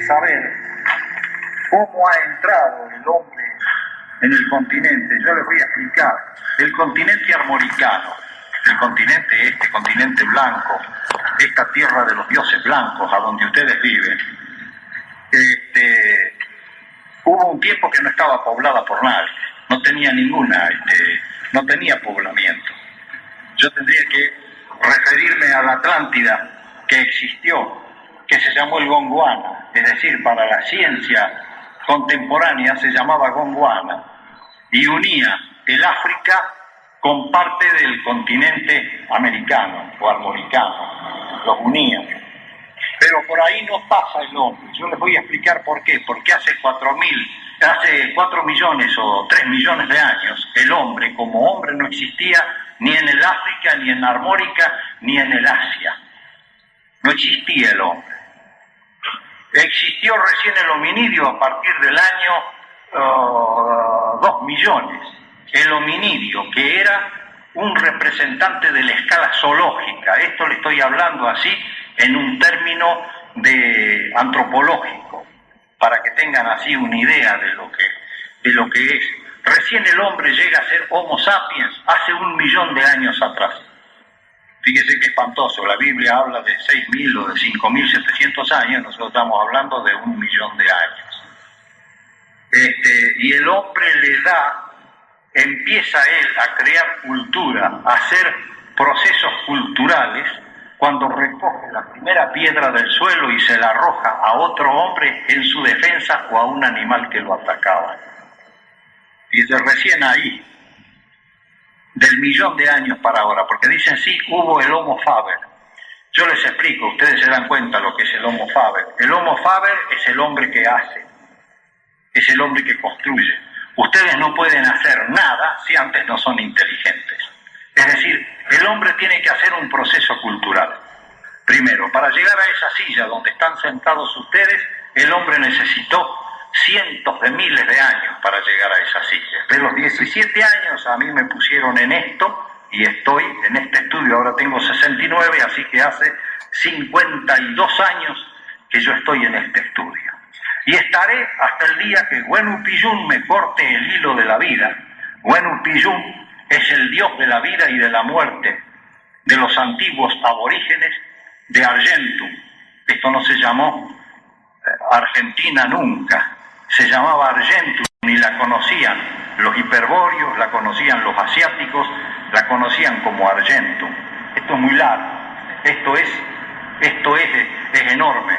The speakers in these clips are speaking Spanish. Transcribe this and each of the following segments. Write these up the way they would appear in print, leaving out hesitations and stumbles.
saber cómo ha entrado el hombre en el continente. Yo les voy a explicar. El continente armoricano, el continente continente blanco, esta tierra de los dioses blancos a donde ustedes viven, hubo un tiempo que no estaba poblada por nadie, no tenía no tenía poblamiento. Yo tendría que referirme a la Atlántida que existió, que se llamó el Gondwana, es decir, para la ciencia contemporánea se llamaba Gondwana, y unía el África con parte del continente americano o armoricano, los unía. Pero por ahí no pasa el hombre. Yo les voy a explicar por qué. Porque hace 4 millones o 3 millones de años, el hombre como hombre no existía ni en el África, ni en la Armórica, ni en el Asia. No existía el hombre. Existió recién el hominidio a partir del año 2 millones. El hominidio, que era un representante de la escala zoológica. Esto le estoy hablando así en un término antropológico, para que tengan así una idea de lo que es. Recién el hombre llega a ser Homo sapiens hace 1 millón de años atrás. Fíjese qué espantoso, la Biblia habla de 6.000 o de 5.700 años, nosotros estamos hablando de 1 millón de años. Y el hombre empieza él a crear cultura, a hacer procesos culturales, cuando recoge la primera piedra del suelo y se la arroja a otro hombre en su defensa o a un animal que lo atacaba. Y desde recién ahí, del millón de años para ahora, porque dicen sí, hubo el Homo faber. Yo les explico, ustedes se dan cuenta lo que es el Homo faber. El Homo faber es el hombre que hace, es el hombre que construye. Ustedes no pueden hacer nada si antes no son inteligentes. Es decir, el hombre tiene que hacer un proceso cultural. Primero, para llegar a esa silla donde están sentados ustedes, el hombre necesitó cientos de miles de años para llegar a esa silla. De los 17 años a mí me pusieron en esto y estoy en este estudio, ahora tengo 69, así que hace 52 años que yo estoy en este estudio. Y estaré hasta el día que Wenu Pillun me corte el hilo de la vida. Wenu Pillun es el dios de la vida y de la muerte de los antiguos aborígenes de Argentum. Esto no se llamó Argentina nunca, se llamaba Argentum y la conocían los hiperbóreos, la conocían los asiáticos, la conocían como Argentum. Esto es muy largo, esto es enorme.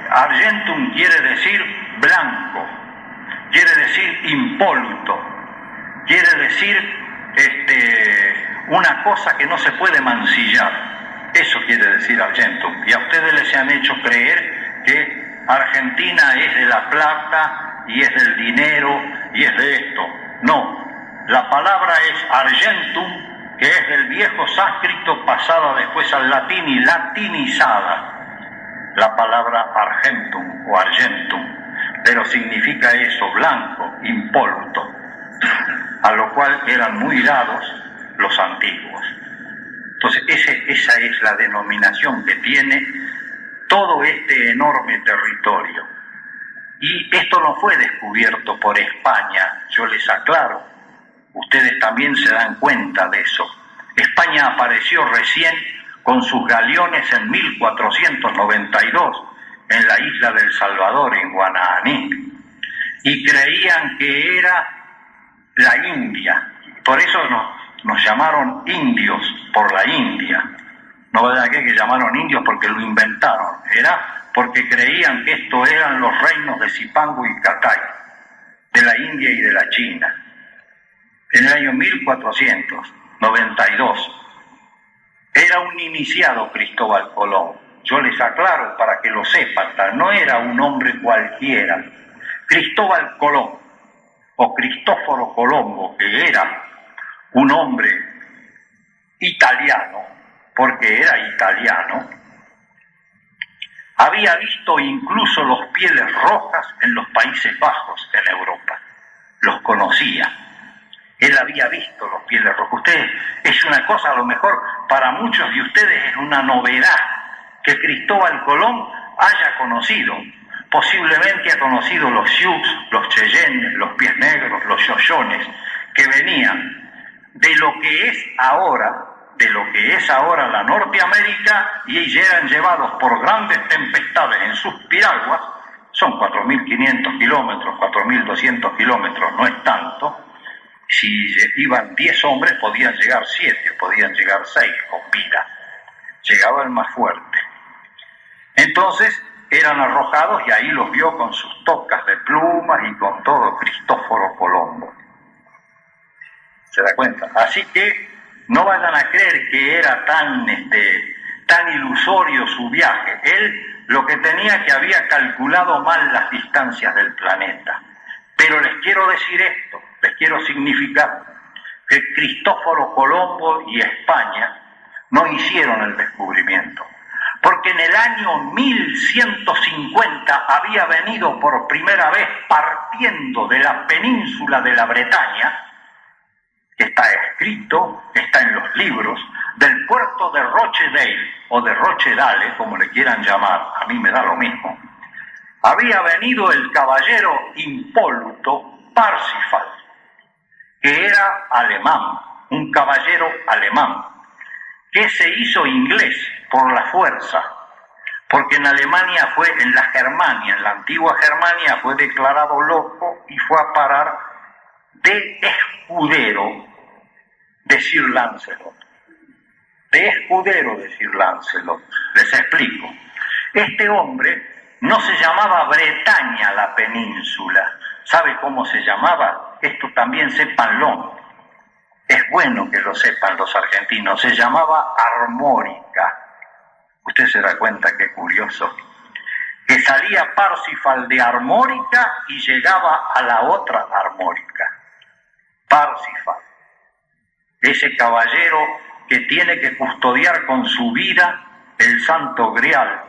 Argentum quiere decir blanco, quiere decir impoluto, quiere decir una cosa que no se puede mancillar. Eso quiere decir Argentum. Y a ustedes les han hecho creer que Argentina es de la plata y es del dinero y es de esto. No, la palabra es Argentum, que es del viejo sánscrito pasada después al latín y latinizada. La palabra Argentum o Argentum, pero significa eso, blanco, impoluto, a lo cual eran muy dados los antiguos. Entonces esa es la denominación que tiene todo este enorme territorio. Y esto no fue descubierto por España, yo les aclaro, ustedes también se dan cuenta de eso. España apareció recién con sus galeones en 1492 en la isla del Salvador, en Guananí, y creían que era la India. Por eso nos llamaron indios, por la India. No verdad que llamaron indios porque lo inventaron, era porque creían que estos eran los reinos de Zipango y Catay, de la India y de la China. En el año 1492 era un iniciado Cristóbal Colón. Yo les aclaro para que lo sepan, no era un hombre cualquiera. Cristóbal Colón, o Cristóforo Colombo, que era un hombre italiano, porque era italiano, había visto incluso los pieles rojas en los Países Bajos en Europa. Los conocía. Él había visto los pieles rojas. Ustedes, es una cosa, a lo mejor para muchos de ustedes es una novedad que Cristóbal Colón haya conocido posiblemente ha conocido los Sioux, los Cheyennes, los Pies Negros, los Yoyones, que venían de lo que es ahora la Norteamérica, y eran llevados por grandes tempestades en sus piraguas. Son 4.500 kilómetros, 4.200 kilómetros, no es tanto. Si iban 10 hombres, podían llegar 7, podían llegar 6 con vida. Llegaba el más fuerte. Entonces eran arrojados, y ahí los vio con sus tocas de plumas y con todo Cristóforo Colombo. ¿Se da cuenta? Así que no vayan a creer que era tan ilusorio su viaje. Él lo que tenía, que había calculado mal las distancias del planeta. Pero les quiero decir esto, les quiero significar que Cristóforo Colombo y España no hicieron el descubrimiento, porque en el año 1150 había venido por primera vez, partiendo de la península de la Bretaña, que está escrito, está en los libros, del puerto de Rochdale, o de Rochdale, como le quieran llamar, a mí me da lo mismo. Había venido el caballero impoluto Parsifal, que era alemán, un caballero alemán, que se hizo inglés por la fuerza, porque en Alemania en la antigua Germania, fue declarado loco y fue a parar de escudero de Sir Lancelot. De escudero de Sir Lancelot. Les explico. Este hombre no se llamaba Bretaña la península. ¿Sabe cómo se llamaba? Esto también sépanlo. Es bueno que lo sepan los argentinos. Se llamaba Armórica. Usted se da cuenta, qué curioso. Que salía Parsifal de Armórica y llegaba a la otra Armórica. Parsifal. Ese caballero que tiene que custodiar con su vida el Santo Grial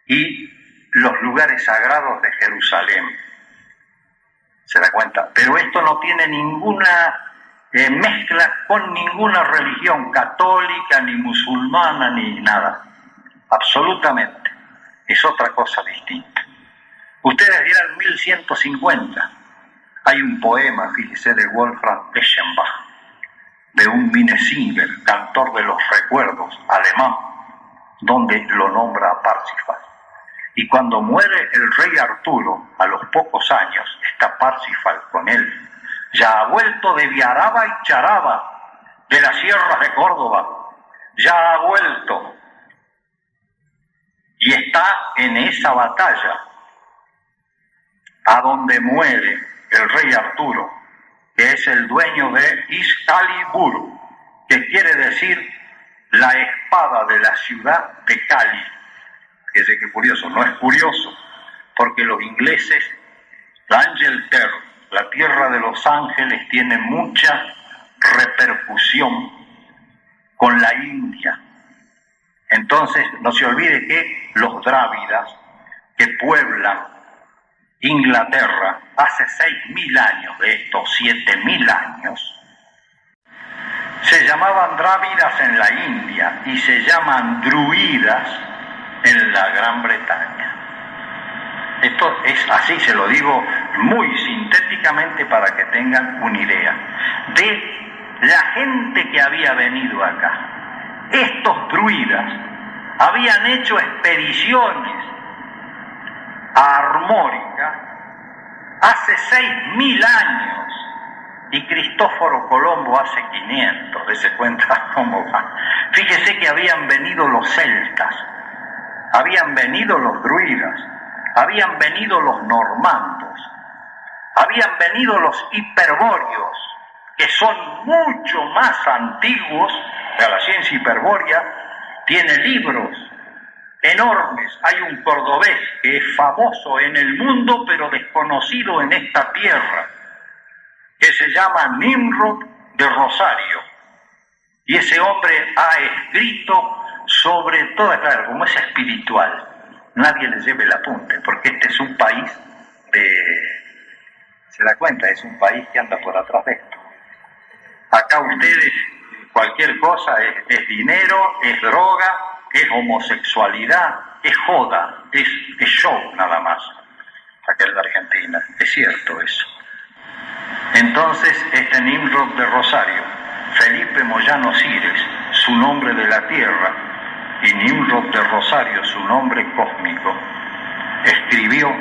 y los lugares sagrados de Jerusalén. ¿Se da cuenta? Pero esto no tiene ninguna mezcla con ninguna religión católica, ni musulmana, ni nada. Absolutamente. Es otra cosa distinta. Ustedes dirán 1150. Hay un poema, fíjese, de Wolfram Eschenbach, de un Minnesänger, cantor de los recuerdos, alemán, donde lo nombra a Parsifal. Y cuando muere el rey Arturo, a los pocos años, está Parsifal con él. Ya ha vuelto de Viaraba y Charaba, de las sierras de Córdoba. Ya ha vuelto. Y está en esa batalla, a donde muere el rey Arturo, que es el dueño de Excalibur, que quiere decir la espada de la ciudad de Cali. Fíjese qué curioso, no es curioso, porque los ingleses, Angel Terre, la tierra de los ángeles, tiene mucha repercusión con la India. Entonces, no se olvide que los drávidas que pueblan Inglaterra hace 6.000 años, de estos 7.000 años, se llamaban drávidas en la India y se llaman druidas en la Gran Bretaña. Esto es así, se lo digo muy sintéticamente para que tengan una idea de la gente que había venido acá. Estos druidas habían hecho expediciones a Armórica hace 6.000 años y Cristóforo Colombo hace 500. Dese cuenta cómo va. Fíjese que habían venido los celtas, habían venido los druidas, habían venido los normandos, habían venido los hiperbóreos, que son mucho más antiguos. La ciencia hiperbórea tiene libros enormes. Hay un cordobés que es famoso en el mundo pero desconocido en esta tierra, que se llama Nimrod de Rosario, y ese hombre ha escrito sobre todo, claro, como es espiritual, nadie le lleve el apunte, porque este es un país se da cuenta, es un país que anda por atrás de esto. Acá ustedes, cualquier cosa es dinero, es droga, es homosexualidad, es joda, es show nada más. aquel de Argentina. Es cierto eso. Entonces, este Nimrod de Rosario, Felipe Moyano Cires, su nombre de la tierra, y Nimrod de Rosario, su nombre cósmico, escribió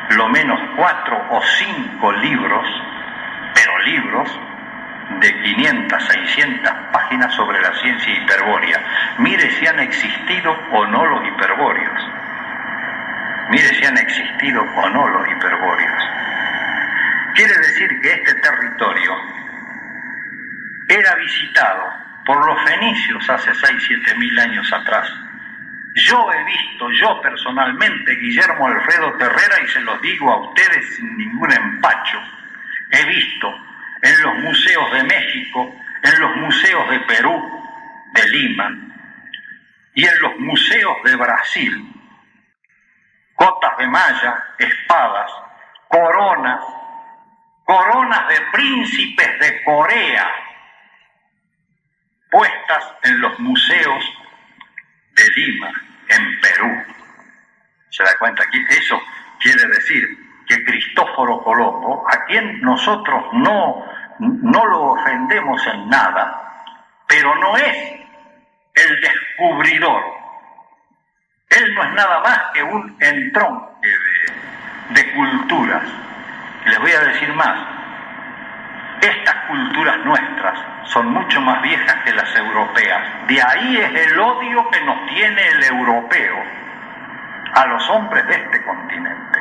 lo menos 4 o 5 libros, pero libros de 500, 600 páginas sobre la ciencia hiperbórea. Mire si han existido o no los hiperbóreos. Mire si han existido o no los hiperbóreos. Quiere decir que este territorio era visitado por los fenicios hace 6.000, 7.000 años atrás. Yo he visto, yo personalmente, Guillermo Alfredo Terrera, y se los digo a ustedes sin ningún empacho, he visto en los museos de México, en los museos de Perú, de Lima, y en los museos de Brasil, cotas de malla, espadas, coronas de príncipes de Corea, puestas en los museos de Lima, en Perú. ¿Se da cuenta? Eso quiere decir que Cristóforo Colombo, a quien nosotros no lo ofendemos en nada, pero no es el descubridor. Él no es nada más que un entronque de culturas. Les voy a decir más. Estas culturas nuestras son mucho más viejas que las europeas. De ahí es el odio que nos tiene el europeo a los hombres de este continente.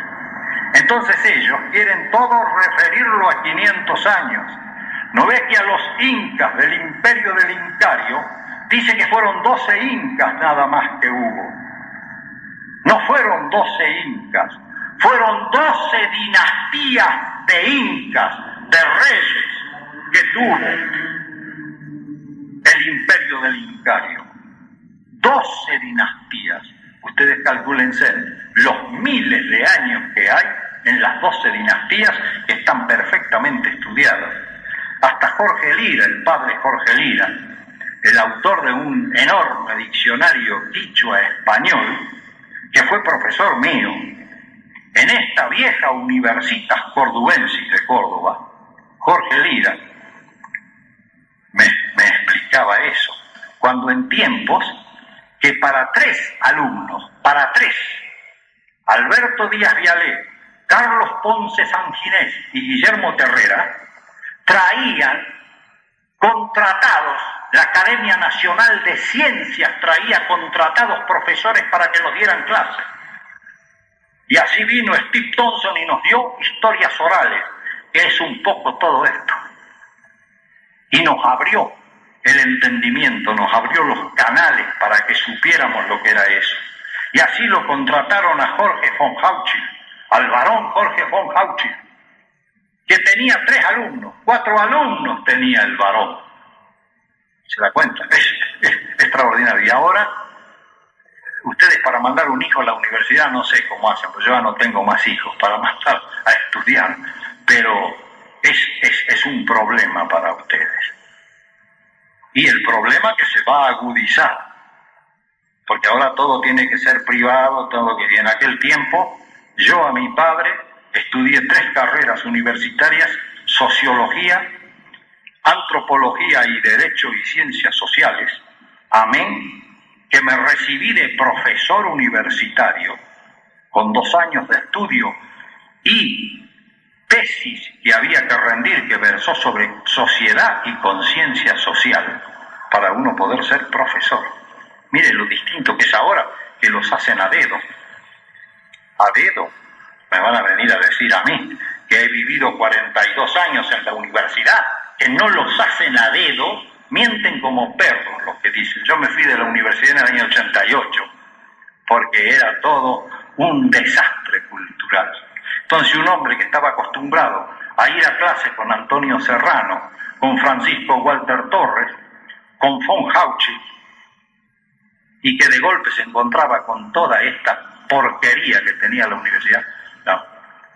Entonces ellos quieren todo referirlo a 500 años. ¿No ves que a los incas del imperio del Incario dice que fueron 12 incas nada más que hubo? No fueron 12 incas, fueron 12 dinastías de incas, de reyes que tuvo el imperio del Incario. 12 dinastías. Ustedes calcúlense los miles de años que hay en las 12 dinastías que están perfectamente estudiadas. Hasta Jorge Lira, el padre Jorge Lira, el autor de un enorme diccionario quichua español, que fue profesor mío en esta vieja Universitas Corduensis de Córdoba, Jorge Lira, me explicaba eso, cuando en tiempos que para 3 alumnos, Alberto Díaz Vialé, Carlos Ponce Sanginés y Guillermo Terrera, traían contratados, la Academia Nacional de Ciencias traía contratados profesores para que nos dieran clases. Y así vino Steve Thompson y nos dio historias orales, que es un poco todo esto. Y nos abrió el entendimiento, nos abrió los canales para que supiéramos lo que era eso. Y así lo contrataron a Jorge von Hauchil, al varón Jorge von Hauchil, que tenía 3 alumnos, 4 alumnos tenía el varón. ¿Se da cuenta? Es extraordinario. Y ahora, ustedes para mandar un hijo a la universidad no sé cómo hacen, pues yo ya no tengo más hijos para mandar a estudiar, pero es un problema para ustedes. Y el problema que se va a agudizar, porque ahora todo tiene que ser privado, todo que en aquel tiempo, yo a mi padre estudié 3 carreras universitarias, sociología, antropología y derecho y ciencias sociales. Amén, que me recibí de profesor universitario con 2 años de estudio y tesis que había que rendir que versó sobre sociedad y conciencia social para uno poder ser profesor. Mire lo distinto que es ahora, que los hacen a dedo. A dedo. Me van a venir a decir a mí, que he vivido 42 años en la universidad, que no los hacen a dedo, mienten como perros los que dicen. Yo me fui de la universidad en el año 88, porque era todo un desastre cultural. Entonces un hombre que estaba acostumbrado a ir a clase con Antonio Serrano, con Francisco Walter Torres, con von Hauchil, y que de golpe se encontraba con toda esta porquería que tenía la universidad, no.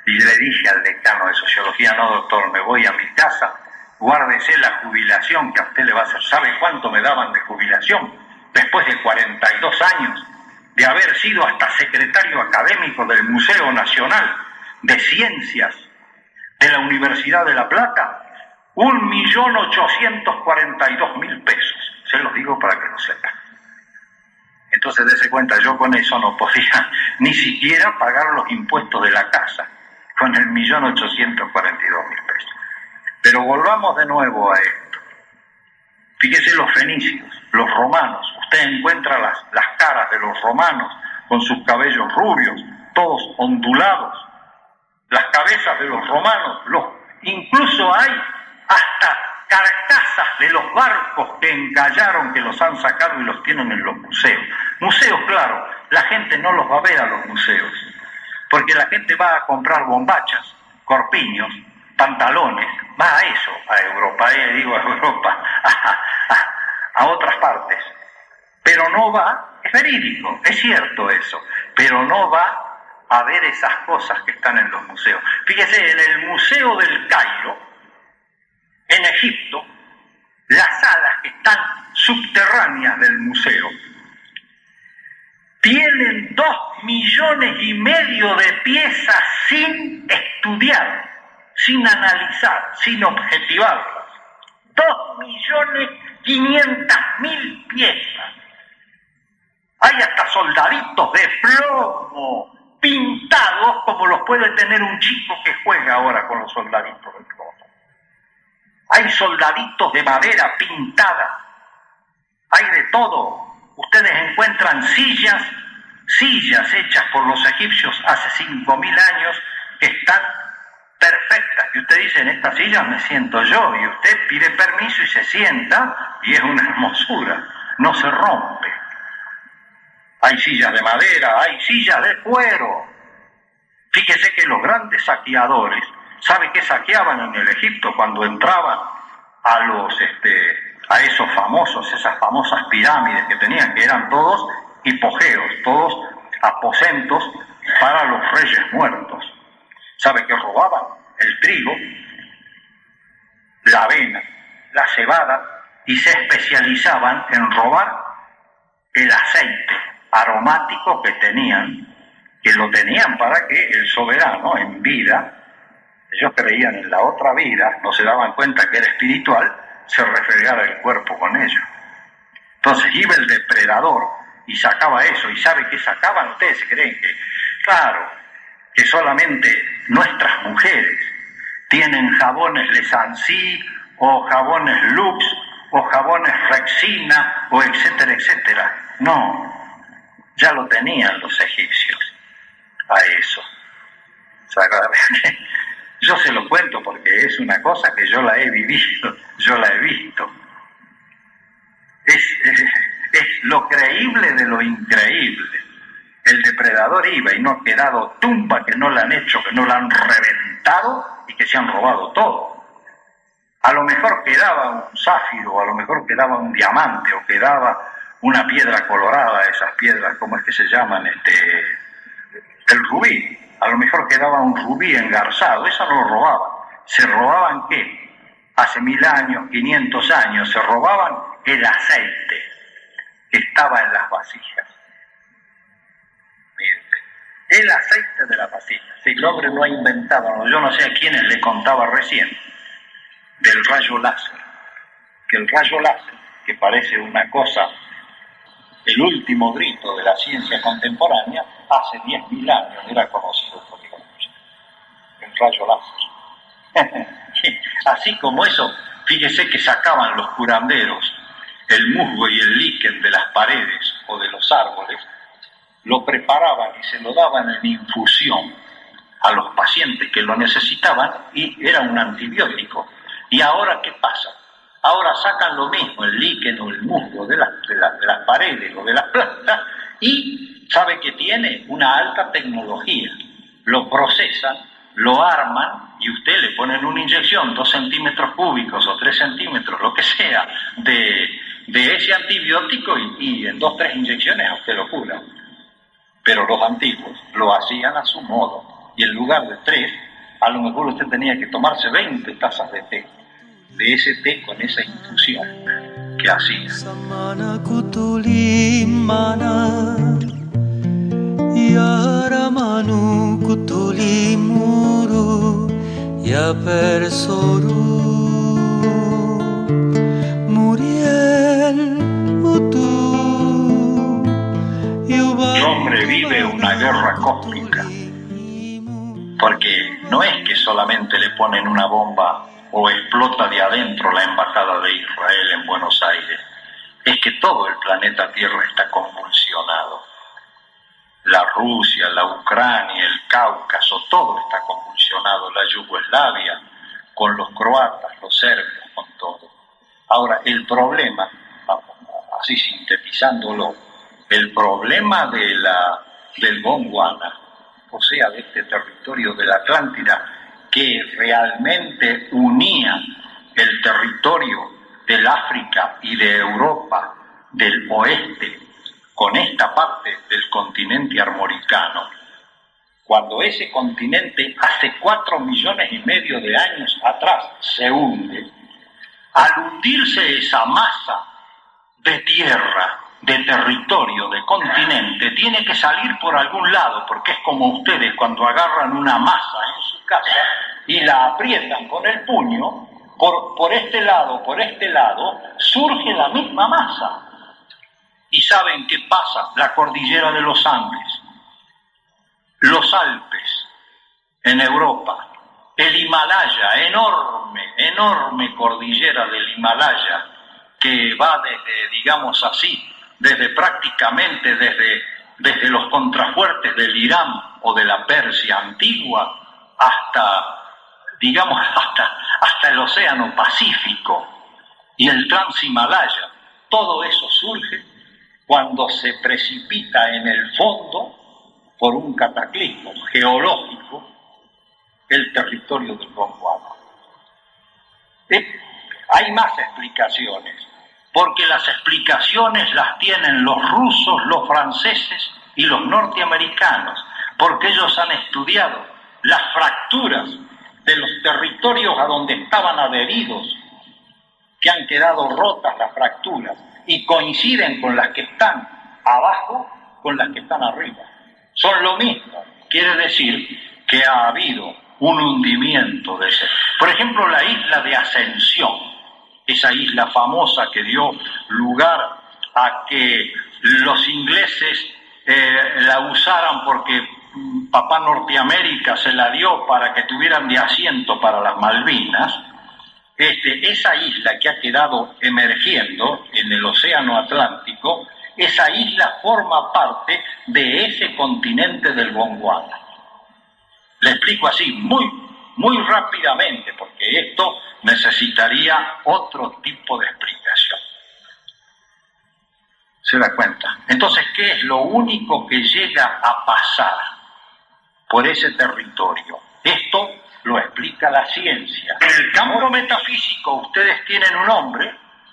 Y le dije al decano de sociología, no doctor, me voy a mi casa, guárdese la jubilación que a usted le va a hacer. ¿Sabe cuánto me daban de jubilación? Después de 42 años de haber sido hasta secretario académico del Museo Nacional de Ciencias de la Universidad de La Plata, 1.842.000 pesos. Se los digo para que lo sepan. Entonces, dése cuenta, yo con eso no podía ni siquiera pagar los impuestos de la casa, con el 1.842.000 pesos. Pero volvamos de nuevo a esto. Fíjese los fenicios, los romanos. Usted encuentra las caras de los romanos con sus cabellos rubios, todos ondulados. Las cabezas de los romanos, incluso hay hasta carcasas de los barcos que encallaron, que los han sacado y los tienen en los museos. Museos, claro, la gente no los va a ver a los museos, porque la gente va a comprar bombachas, corpiños, pantalones, va a eso, a Europa, a otras partes. Pero no va, es verídico, es cierto eso, pero no va a ver esas cosas que están en los museos. Fíjese, en el Museo del Cairo, en Egipto, las salas que están subterráneas del museo tienen 2,5 millones de piezas sin estudiar, sin analizar, sin objetivarlas. 2.500.000 piezas. Hay hasta soldaditos de plomo pintados como los puede tener un chico que juega ahora con los soldaditos de plomo. Hay soldaditos de madera pintada. Hay de todo. Ustedes encuentran sillas hechas por los egipcios hace 5.000 años que están perfectas. Y usted dice, en esta silla me siento yo. Y usted pide permiso y se sienta y es una hermosura. No se rompe. Hay sillas de madera, hay sillas de cuero. Fíjese que los grandes saqueadores, ¿sabe qué saqueaban en el Egipto cuando entraban a esos famosos, esas famosas pirámides que tenían, que eran todos hipogeos, todos aposentos para los reyes muertos? ¿Sabe qué robaban? El trigo, la avena, la cebada, y se especializaban en robar el aceite aromático que tenían, que lo tenían para que el soberano en vida, ellos creían en la otra vida, no se daban cuenta que era espiritual, se refregara el cuerpo con ello. Entonces iba el depredador y sacaba eso. ¿Y sabe qué sacaban? Ustedes creen que, claro, que solamente nuestras mujeres tienen jabones Lesancy o jabones Lux o jabones Rexina o etcétera, etcétera. No, ya lo tenían los egipcios a eso. Yo se lo cuento porque es una cosa que yo la he vivido, yo la he visto. Es lo creíble de lo increíble. El depredador iba y no ha quedado tumba que no la han hecho, que no la han reventado y que se han robado todo. A lo mejor quedaba un zafiro, a lo mejor quedaba un diamante, o quedaba una piedra colorada, esas piedras, ¿cómo es que se llaman? El rubí. A lo mejor quedaba un rubí engarzado, eso no lo robaban. ¿Se robaban qué? Hace 1000 años, 500 años, se robaban el aceite que estaba en las vasijas. El aceite de la vasija. Si el hombre lo ha inventado, yo no sé a quiénes le contaba recién, del rayo láser. Que el rayo láser, que parece una cosa, el último grito de la ciencia contemporánea, hace 10.000 años era conocido por Dios. El rayo láser. Así como eso, fíjese que sacaban los curanderos el musgo y el líquen de las paredes o de los árboles, lo preparaban y se lo daban en infusión a los pacientes que lo necesitaban y era un antibiótico. ¿Y ahora qué pasa? Ahora sacan lo mismo, el líquen o el musgo de las paredes o de las plantas, y sabe que tiene una alta tecnología. Lo procesan, lo arman y usted le ponen una inyección, 2 centímetros cúbicos o 3 centímetros, lo que sea, de ese antibiótico y en 2 o 3 inyecciones a usted lo cura. Pero los antiguos lo hacían a su modo y en lugar de 3, a lo mejor usted tenía que tomarse 20 tazas de té, de ese té con esa infusión que hacía. Samana Kutuli muru ya persoru Muriel utu El hombre vive una guerra cósmica, porque no es que solamente le ponen una bomba o explota de adentro la embajada de Israel en Buenos Aires, es que todo el planeta Tierra está convulsionado. La Rusia, la Ucrania, el Cáucaso, todo está convulsionado, la Yugoslavia, con los croatas, los serbios, con todo. Ahora, el problema, así sintetizándolo, el problema del Gondwana, o sea, de este territorio de la Atlántida, que realmente unía el territorio del África y de Europa del oeste con esta parte del continente armoricano, cuando ese continente hace 4,5 millones de años atrás se hunde, al hundirse esa masa de tierra, de territorio, de continente, tiene que salir por algún lado, porque es como ustedes cuando agarran una masa en su casa y la aprietan con el puño, por este lado, surge la misma masa. ¿Y saben qué pasa? La cordillera de los Andes, los Alpes en Europa, el Himalaya, enorme cordillera del Himalaya, que va desde, digamos así, prácticamente desde los contrafuertes del Irán o de la Persia antigua hasta el Océano Pacífico y el Transhimalaya. Todo eso surge cuando se precipita en el fondo, por un cataclismo geológico, el territorio del Gondwana. Hay más explicaciones, porque las explicaciones las tienen los rusos, los franceses y los norteamericanos, porque ellos han estudiado las fracturas de los territorios a donde estaban adheridos, que han quedado rotas las fracturas, y coinciden con las que están abajo con las que están arriba. Son lo mismo. Quiere decir que ha habido un hundimiento de ese. Por ejemplo, la isla de Ascensión, esa isla famosa que dio lugar a que los ingleses la usaran porque papá Norteamérica se la dio para que tuvieran de asiento para las Malvinas. Esa isla que ha quedado emergiendo en el Océano Atlántico, esa isla forma parte de ese continente del Gondwana. Le explico así muy rápidamente, porque esto necesitaría otro tipo de explicación. ¿Se da cuenta? Entonces, ¿qué es lo único que llega a pasar por ese territorio? Esto lo explica la ciencia. En el campo metafísico ustedes tienen un hombre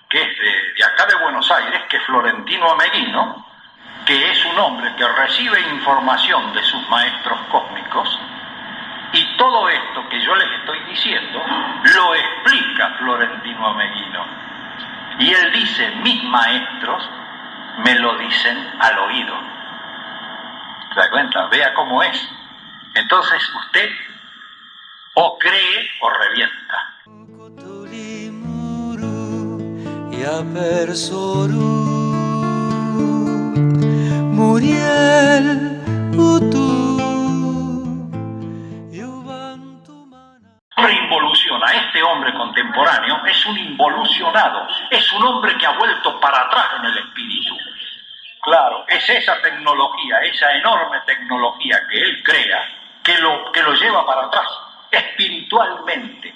que es de acá de Buenos Aires, que es Florentino Ameghino, que es un hombre que recibe información de sus maestros cósmicos, y todo esto que yo les estoy diciendo lo explica Florentino Ameghino. Y él dice, mis maestros me lo dicen al oído. ¿Se da cuenta? Vea cómo es. Entonces usted o cree o revienta. Involuciona. Este hombre contemporáneo es un involucionado, es un hombre que ha vuelto para atrás en el espíritu. Claro, es esa tecnología, esa enorme tecnología que él crea, que lo lleva para atrás, espiritualmente.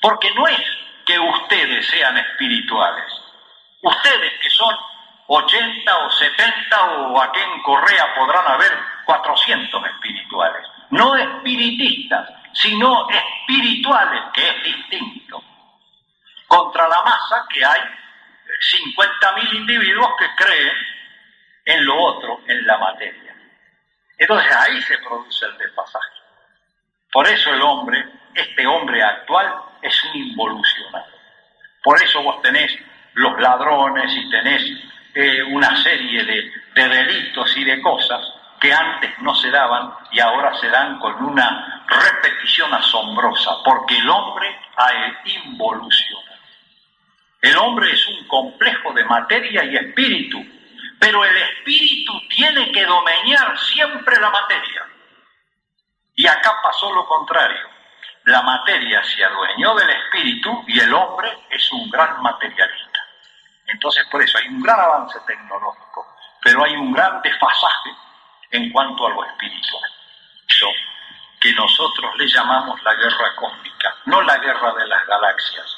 Porque no es que ustedes sean espirituales. Ustedes que son 80 o 70 o aquí en Correa podrán haber 400 espirituales. No espiritistas, sino espirituales, que es distinto. Contra la masa que hay 50.000 individuos que creen en lo otro, en la materia. Entonces ahí se produce el desfasaje. Por eso este hombre actual es un involucionado. Por eso vos tenés los ladrones y tenés una serie de delitos y de cosas que antes no se daban y ahora se dan con una repetición asombrosa, porque el hombre ha involucionado. El hombre es un complejo de materia y espíritu, pero el espíritu tiene que domeñar siempre la materia. Y acá pasó lo contrario. La materia se adueñó del espíritu y el hombre es un gran materialista. Entonces, por eso hay un gran avance tecnológico, pero hay un gran desfasaje en cuanto a lo espiritual. Eso que nosotros le llamamos la guerra cósmica, no la guerra de las galaxias,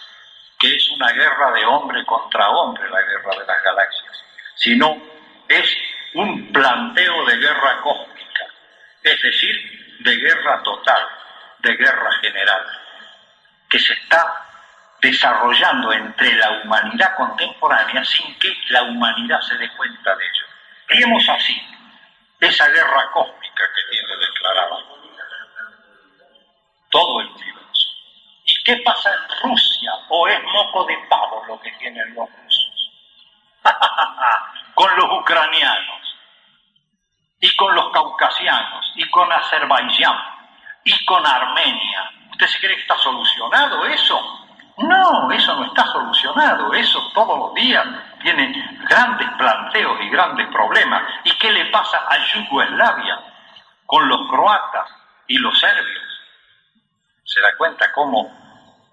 que es una guerra de hombre contra hombre, la guerra de las galaxias, sino es un planteo de guerra cósmica, es decir, de guerra total, de guerra general, que se está desarrollando entre la humanidad contemporánea sin que la humanidad se dé cuenta de ello. Veamos así esa guerra cósmica que tiene declarada todo el universo. ¿Y qué pasa en Rusia? ¿O es moco de pavo lo que tienen los rusos? Con los ucranianos, y con los caucasianos, y con Azerbaiyán, y con Armenia. ¿Usted se cree que está solucionado eso? No, eso no está solucionado. Eso todos los días tiene grandes planteos y grandes problemas. ¿Y qué le pasa a Yugoslavia con los croatas y los serbios? ¿Se da cuenta cómo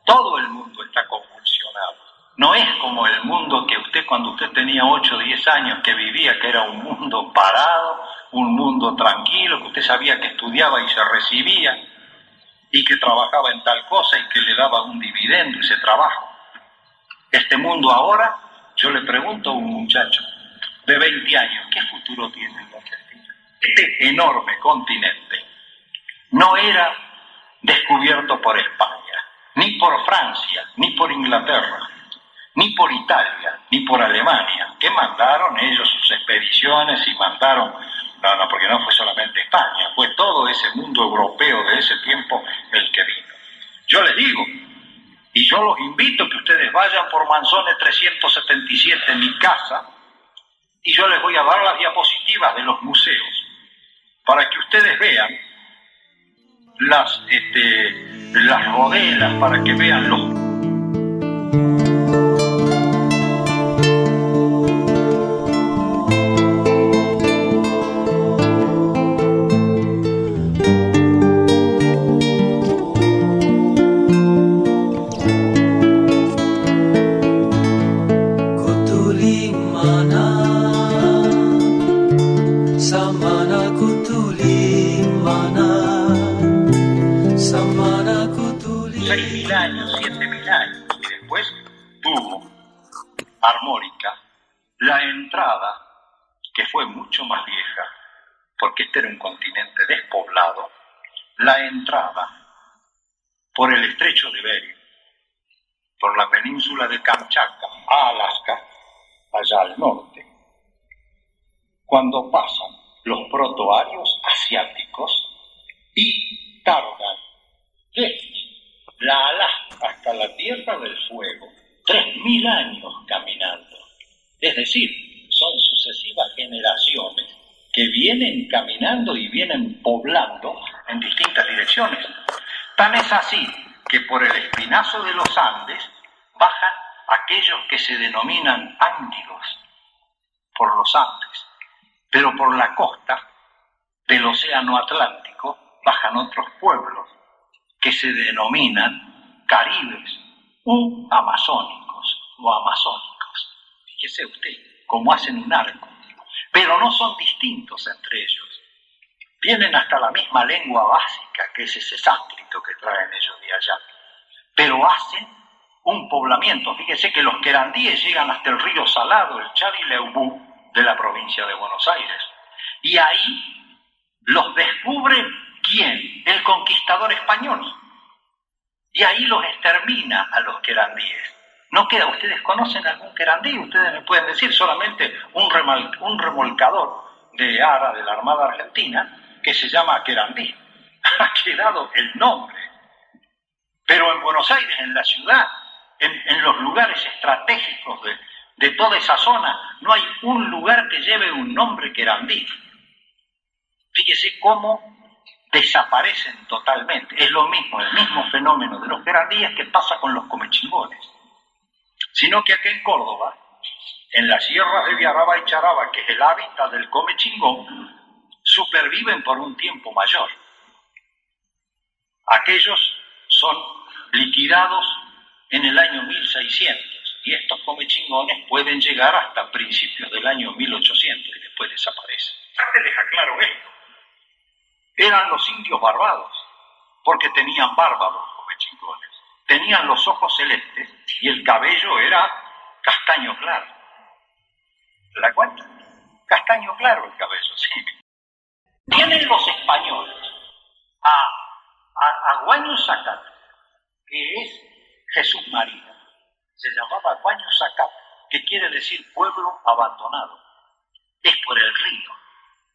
todo el mundo está convulsionado? No es como el mundo que usted, cuando usted tenía 8 o 10 años, que vivía, que era un mundo parado, un mundo tranquilo, que usted sabía que estudiaba y se recibía, y que trabajaba en tal cosa y que le daba un dividendo ese trabajo. Este mundo ahora, yo le pregunto a un muchacho de 20 años, ¿qué futuro tiene en la Argentina? Este enorme continente no era descubierto por España, ni por Francia, ni por Inglaterra, ni por Italia, ni por Alemania, que mandaron ellos sus expediciones y mandaron... No, porque no fue solamente España, fue todo ese mundo europeo de ese tiempo el que vino. Yo les digo, y yo los invito a que ustedes vayan por Manzone 377, mi casa, y yo les voy a dar las diapositivas de los museos, para que ustedes vean las rodelas, para que vean los... Armórica, la entrada, que fue mucho más vieja, porque este era un continente despoblado, la entrada por el estrecho de Bering, por la península de Kamchatka a Alaska, allá al norte, cuando pasan los protoarios asiáticos y tardan desde la Alaska hasta la Tierra del Fuego 3.000 años caminando. Es decir, son sucesivas generaciones que vienen caminando y vienen poblando en distintas direcciones. Tan es así que por el espinazo de los Andes bajan aquellos que se denominan ándilos, por los Andes, pero por la costa del Océano Atlántico bajan otros pueblos que se denominan caribes u amazónicos o amazónicos. Fíjese usted cómo hacen un arco, pero no son distintos entre ellos. Tienen hasta la misma lengua básica, que es ese sánscrito que traen ellos de allá, pero hacen un poblamiento. Fíjese que los querandíes llegan hasta el río Salado, el Charileubú, de la provincia de Buenos Aires, y ahí los descubre ¿quién? El conquistador español. Y ahí los extermina a los querandíes. No queda, ¿ustedes conocen algún querandí? Ustedes me pueden decir solamente un remolcador de ARA, de la Armada Argentina, que se llama querandí. Ha quedado el nombre. Pero en Buenos Aires, en la ciudad, en los lugares estratégicos de toda esa zona, no hay un lugar que lleve un nombre querandí. Fíjese cómo desaparecen totalmente. Es lo mismo, el mismo fenómeno de los guerandíes que pasa con los comechingones. Sino que aquí en Córdoba, en las sierras de Viaraba y Charaba, que es el hábitat del comechingón, superviven por un tiempo mayor. Aquellos son liquidados en el año 1600 y estos comechingones pueden llegar hasta principios del año 1800 y después desaparecen. Les aclaro esto. Eran los indios barbados, porque tenían barba los comechingones. Tenían los ojos celestes y el cabello era castaño claro. ¿Se da cuenta? Castaño claro el cabello, sí. Tienen los españoles a Guaño Zacat, que es Jesús María. Se llamaba Guaño Zacat, que quiere decir pueblo abandonado. Es por el río,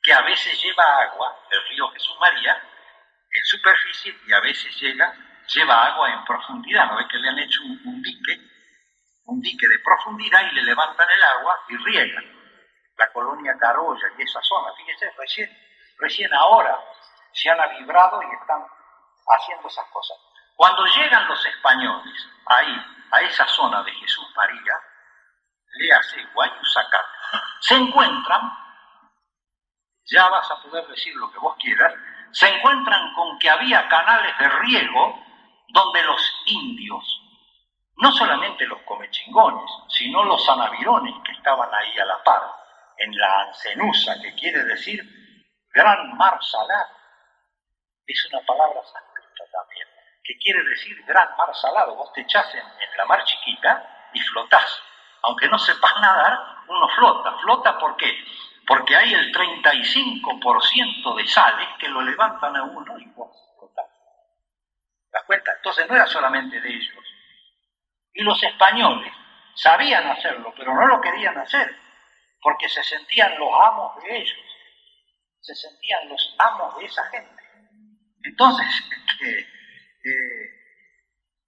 que a veces lleva agua, el río Jesús María, en superficie y a veces lleva agua en profundidad. ¿No ve que le han hecho un dique de profundidad y le levantan el agua y riegan? La colonia Carolla y esa zona, fíjese, recién ahora se han avibrado y están haciendo esas cosas. Cuando llegan los españoles ahí, a esa zona de Jesús María, le hace Guaño Zacat, se encuentran, ya vas a poder decir lo que vos quieras, se encuentran con que había canales de riego donde los indios, no solamente los comechingones, sino los anavirones que estaban ahí a la par, en la Ancenusa, que quiere decir gran mar salado, es una palabra sánscrita también, que quiere decir gran mar salado. Vos te echás en la mar chiquita y flotás. Aunque no sepas nadar, uno flota. ¿Flota por qué? Porque hay el 35% de sales que lo levantan a uno y vos flotás. ¿Te das cuenta? Entonces no era solamente de ellos. Y los españoles sabían hacerlo, pero no lo querían hacer, porque se sentían los amos de ellos. Se sentían los amos de esa gente. Entonces,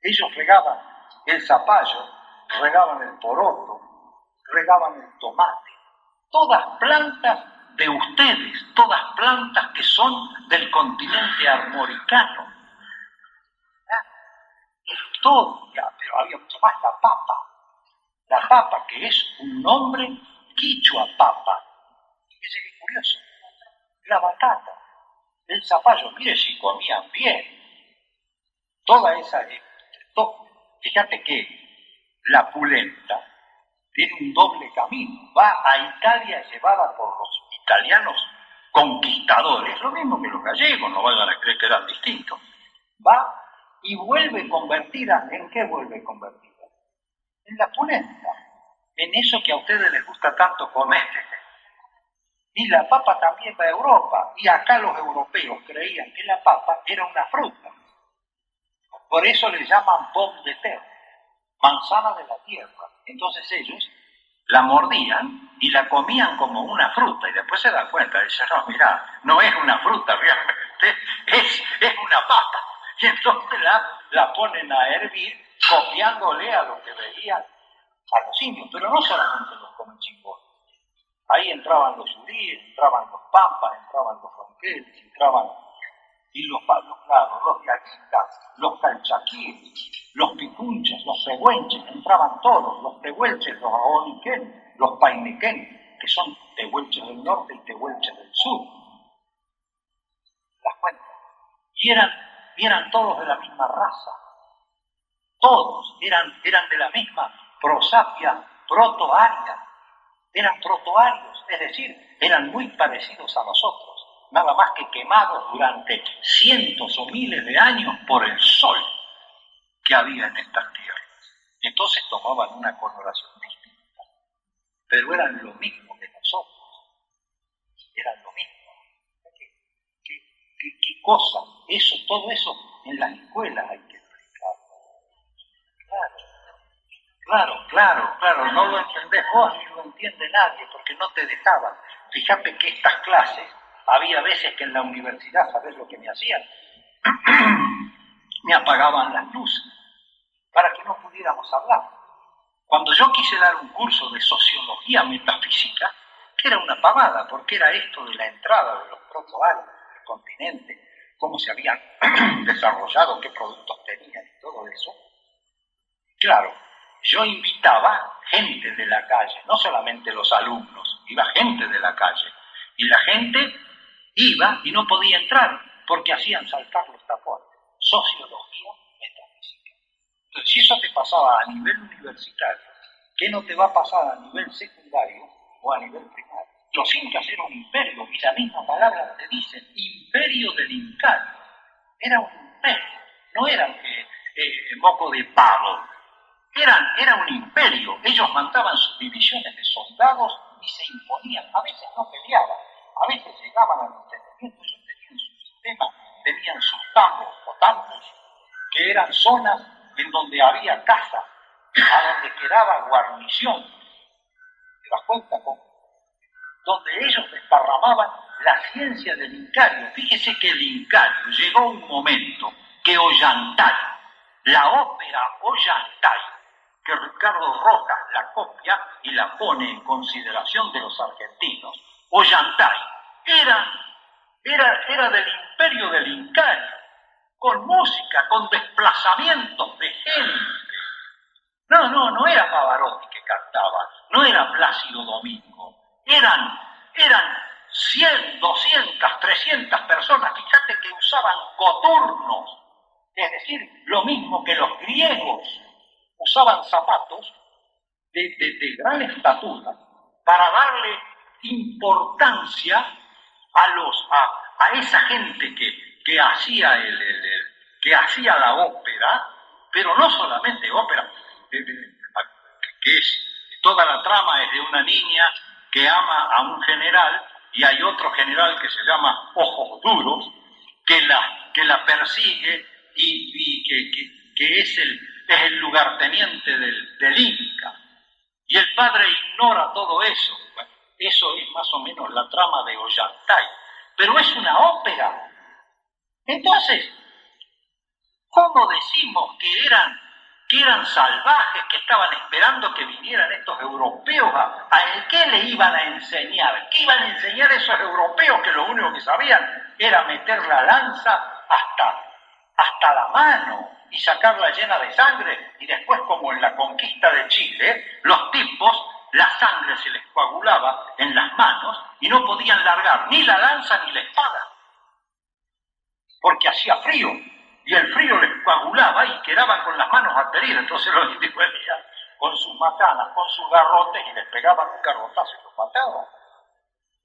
ellos regaban el zapallo, regaban el poroto, regaban el tomate, todas plantas de ustedes, todas plantas que son del continente armoricano. Todo, pero había mucho más, la papa, que es un nombre quichua papa. Fíjese qué curioso, la batata, el zapallo, mire si comían bien. Toda esa, fíjate que la pulenta tiene un doble camino, va a Italia llevada por los italianos conquistadores, lo mismo que los gallegos, no vayan a creer que eran distintos, va y vuelve convertida. ¿En qué vuelve convertida? En la pulenta, en eso que a ustedes les gusta tanto comer. Y la papa también va a Europa, y acá los europeos creían que la papa era una fruta. Por eso le llaman pomme de terre, manzana de la tierra. Entonces ellos la mordían y la comían como una fruta, y después se dan cuenta, dicen, no, mirá, no es una fruta realmente, es una papa. Y entonces la ponen a hervir, copiándole a lo que veían a los indios, pero no solamente los comechingones. Ahí entraban los uríes, entraban los pampas, entraban los ronqueles, entraban y los claros, los diaguitas, los calchaquíes, los picunches, los tehuelches, entraban todos, los tehuelches, los aoniquén, los painiquén, que son tehuelches del norte y tehuelches del sur. ¿Las cuentas? Y eran todos de la misma raza. Todos eran de la misma prosapia protoaria. Eran protoarios, es decir, eran muy parecidos a nosotros, nada más que quemados durante cientos o miles de años por el sol que había en estas tierras. Entonces tomaban una coloración distinta, pero eran lo mismo que nosotros, eran lo mismo. ¿Qué cosa? Eso, todo eso en las escuelas hay que explicarlo. Claro, no lo entendés vos ni lo entiende nadie porque no te dejaban. Fíjate que estas clases, había veces que en la universidad, ¿sabés lo que me hacían? Me apagaban las luces para que no pudiéramos hablar. Cuando yo quise dar un curso de sociología metafísica, que era una pavada, porque era esto de la entrada de los protozoario, el continente, cómo se habían desarrollado, qué productos tenían y todo eso. Claro, yo invitaba gente de la calle, no solamente los alumnos, iba gente de la calle. Y la gente iba y no podía entrar porque hacían saltar los tapones. Sociología, metafísica. Entonces, si eso te pasaba a nivel universitario, ¿qué no te va a pasar a nivel secundario o a nivel primario? Los incas eran un imperio, y la misma palabra te dice, imperio del Incario. Era un imperio, no eran moco de pavo. Era un imperio. Ellos mandaban sus divisiones de soldados y se imponían. A veces no peleaban, a veces llegaban al entendimiento. Ellos tenían su sistema, tenían sus tambos o tampos, que eran zonas en donde había caza, a donde quedaba guarnición. ¿Te das cuenta cómo? Donde ellos desparramaban la ciencia del Incario. Fíjese que el Incario llegó un momento que Ollantay, la ópera Ollantay, que Ricardo Rojas la copia y la pone en consideración de los argentinos, Ollantay era del imperio del Incario, con música, con desplazamientos de gente. No era Pavarotti que cantaba, no era Plácido Domingo. Eran 100, 200, 300 personas, fíjate que usaban coturnos, es decir, lo mismo que los griegos, usaban zapatos de gran estatura para darle importancia a esa gente que hacía la ópera, pero no solamente ópera, que es toda la trama es de una niña que ama a un general y hay otro general que se llama Ojos Duros que la persigue y que es el lugarteniente del Inca. Y el padre ignora todo eso. Bueno, eso es más o menos la trama de Ollantay. Pero es una ópera. Entonces, ¿cómo decimos que eran salvajes, que estaban esperando que vinieran estos europeos? ¿A qué le iban a enseñar? ¿Qué iban a enseñar esos europeos que lo único que sabían era meter la lanza hasta la mano y sacarla llena de sangre? Y después, como en la conquista de Chile, los tipos, la sangre se les coagulaba en las manos y no podían largar ni la lanza ni la espada, porque hacía frío. Y el frío les coagulaba y quedaban con las manos ateridas. Entonces los indios venían con sus macanas, con sus garrotes y les pegaban un garrotazo y los mataban.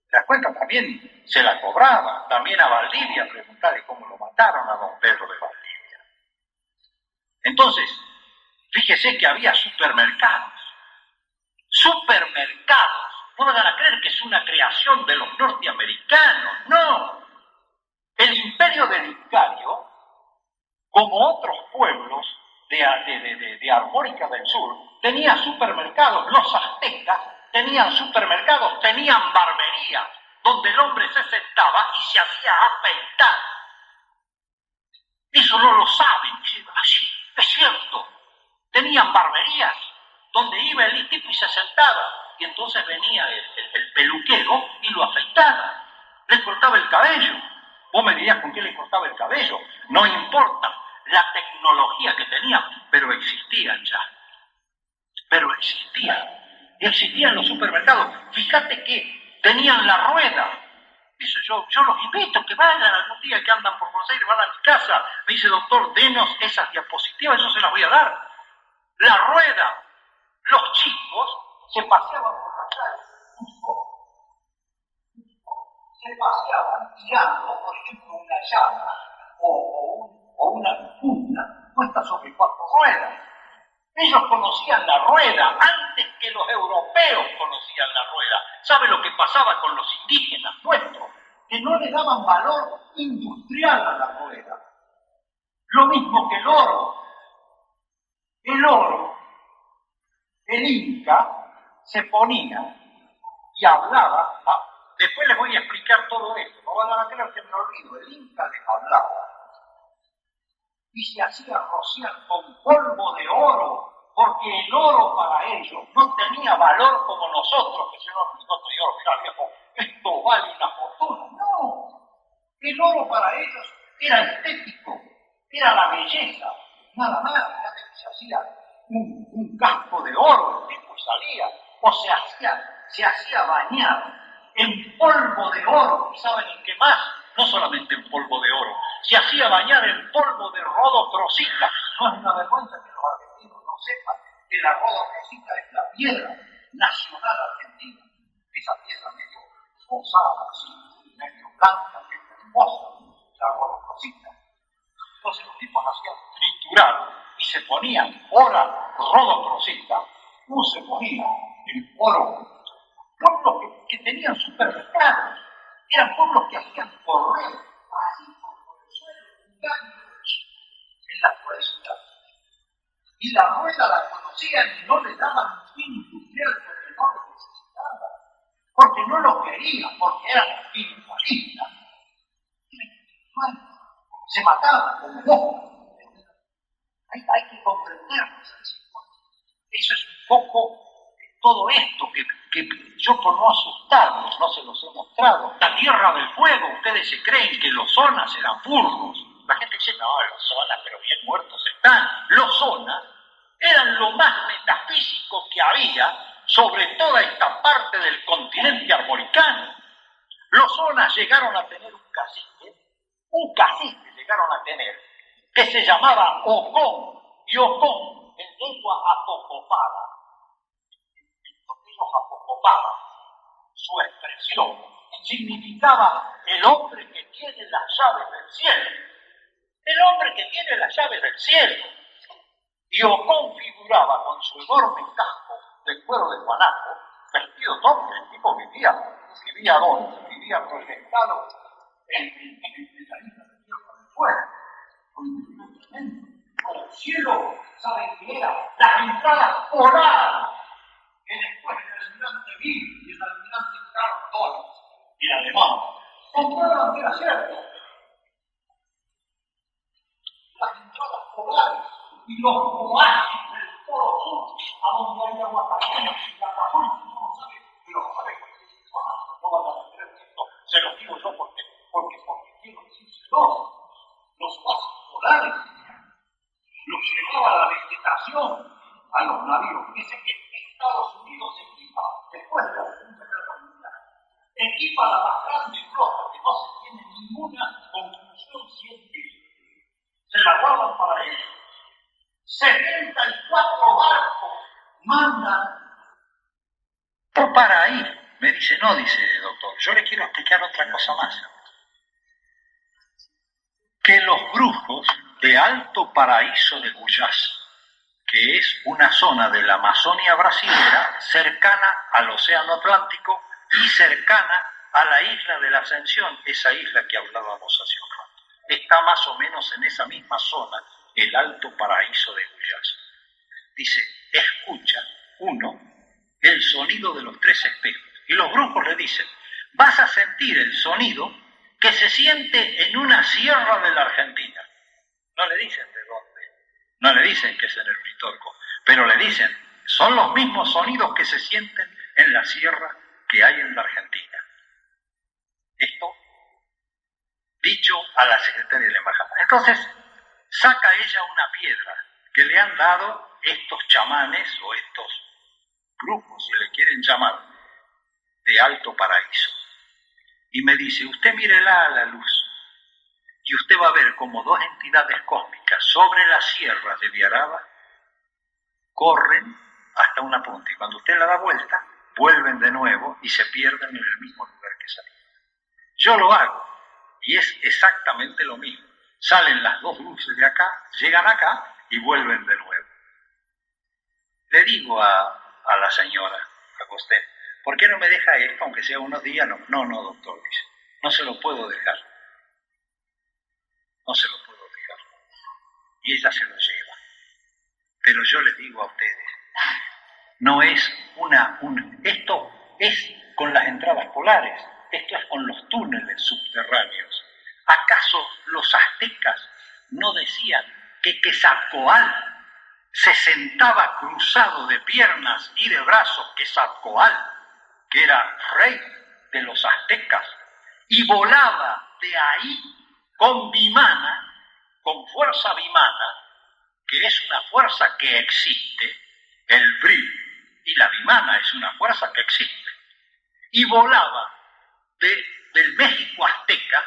¿Te das cuenta? También se la cobraba. También a Valdivia, preguntarle cómo lo mataron a don Pedro de Valdivia. Entonces, fíjese que había supermercados. Supermercados. No van a creer que es una creación de los norteamericanos. No. El imperio del Incario, como otros pueblos de Armórica del Sur, tenía supermercados. Los aztecas tenían supermercados, tenían barberías, donde el hombre se sentaba y se hacía afeitar. Eso no lo saben. Así, es cierto. Tenían barberías, donde iba el tipo y se sentaba. Y entonces venía el peluquero y lo afeitaba. Le cortaba el cabello. Vos me dirías con qué le cortaba el cabello. No importa la tecnología que tenían, pero existían ya. Pero existían los supermercados. Fíjate que tenían la rueda. Eso yo los invito, que vayan algún día que andan por Buenos Aires, van a mi casa. Me dice, doctor, denos esas diapositivas, yo se las voy a dar. La rueda. Los chicos se paseaban por la calle. Se paseaban tirando, por ejemplo, una llama o una funda puesta sobre 4 ruedas. Ellos conocían la rueda antes que los europeos conocían la rueda. ¿Sabe lo que pasaba con los indígenas nuestros? Que no le daban valor industrial a la rueda. Lo mismo que el oro. El oro, el Inca se ponía y hablaba. Después les voy a explicar todo esto. No van a creer que me olvido. El Inca les hablaba y se hacía rociar con polvo de oro, porque el oro para ellos no tenía valor como nosotros, que si no, nosotros, mira viejo, esto vale una fortuna. No, El oro para ellos era estético, era la belleza, nada más. Fíjate que se hacía un casco de oro, el tipo salía, o se hacía bañar en polvo de oro. ¿Y saben en qué más? No solamente en polvo de oro, se hacía bañar en polvo de rodocrosita. No es una vergüenza que los argentinos no sepan que la rodocrosita es la piedra nacional argentina. Esa piedra medio rosada, así, medio blanca, que es hermosa, la rodocrosita. Entonces los tipos hacían triturar y se ponían ora rodocrosita, se ponía el oro. Pueblos que tenían supermercados, eran pueblos que hacían correr así por el suelo, en las ruedas. Y la rueda la conocían y no le daban fin industrial porque no lo necesitaban, porque no lo querían, porque eran espiritualistas. Se mataban como locos. Hay que comprenderlos así. Eso es un poco todo esto que yo, por no asustarlos, no se los he mostrado. La Tierra del Fuego, ustedes se creen que los zonas eran burros. La gente dice, no, los zonas, pero bien muertos están. Los zonas eran lo más metafísico que había sobre toda esta parte del continente arboricano. Los zonas llegaron a tener un cacique llegaron a tener, que se llamaba Ocón, y Ocón, en lengua apocopala, ellos apocopaban, su expresión significaba el hombre que tiene las llaves del cielo, el hombre que tiene las llaves del cielo. Y Ocón figuraba con su enorme casco de cuero de guanaco, vestido todo, el tipo vivía ¿dónde? Vivía proyectado en la isla de Tierra del Fuego, con el cielo, ¿saben qué era? Las entradas polares, que después el almirante Bill y el almirante Carl Dönitz, el alemán, comprobaron que era cierto. Las entradas polares y los oasis del Polo Sur, a donde hay agua caliente y agua dulce, no lo sabe, pero lo sabe cualquier persona, no van a creer esto. Se lo digo yo porque quiero decírselo. Los oasis polares los llevaba la vegetación a los navíos. Fíjense que Estados Unidos equipa, después de la Segunda Guerra Mundial, equipa la más grande flota, que no se tiene ninguna conclusión científica. Se la guardan para ellos. 74 barcos mandan. Por para ahí. Me dice, no, dice doctor, yo le quiero explicar otra cosa más. Que los brujos de Alto Paraíso de Goiás, que es una zona de la Amazonia brasilera cercana al Océano Atlántico y cercana a la isla de la Ascensión, esa isla que hablábamos hace un rato. Está más o menos en esa misma zona, el Alto Paraíso de Goiás. Dice, escucha, uno, el sonido de los tres espejos. Y los brujos le dicen, vas a sentir el sonido que se siente en una sierra de la Argentina. No le dicen de dónde, no le dicen que es en el Uritorco, pero le dicen, son los mismos sonidos que se sienten en la sierra que hay en la Argentina. Esto dicho a la secretaria de la embajada. Entonces, saca ella una piedra que le han dado estos chamanes o estos brujos, si le quieren llamar, de Alto Paraíso. Y me dice, usted mírela a la luz y usted va a ver como dos entidades cósmicas sobre la sierra de Viaraba corren hasta una punta y cuando usted la da vuelta, vuelven de nuevo y se pierden en el mismo lugar que salieron. Yo lo hago y es exactamente lo mismo. Salen las dos luces de acá, llegan acá y vuelven de nuevo. Le digo a la señora, a Costel, ¿por qué no me deja esto, aunque sea unos días? No, doctor, dice, no se lo puedo dejar. No se lo puedo dejar. Y ella se lo lleva. Pero yo les digo a ustedes, no es esto es con las entradas polares, esto es con los túneles subterráneos. ¿Acaso los aztecas no decían que Quetzalcóatl se sentaba cruzado de piernas y de brazos, Quetzalcóatl, que era rey de los aztecas, y volaba de ahí, con Vimana, con fuerza Vimana, que es una fuerza que existe, el Vril y la Vimana es una fuerza que existe, y volaba del México azteca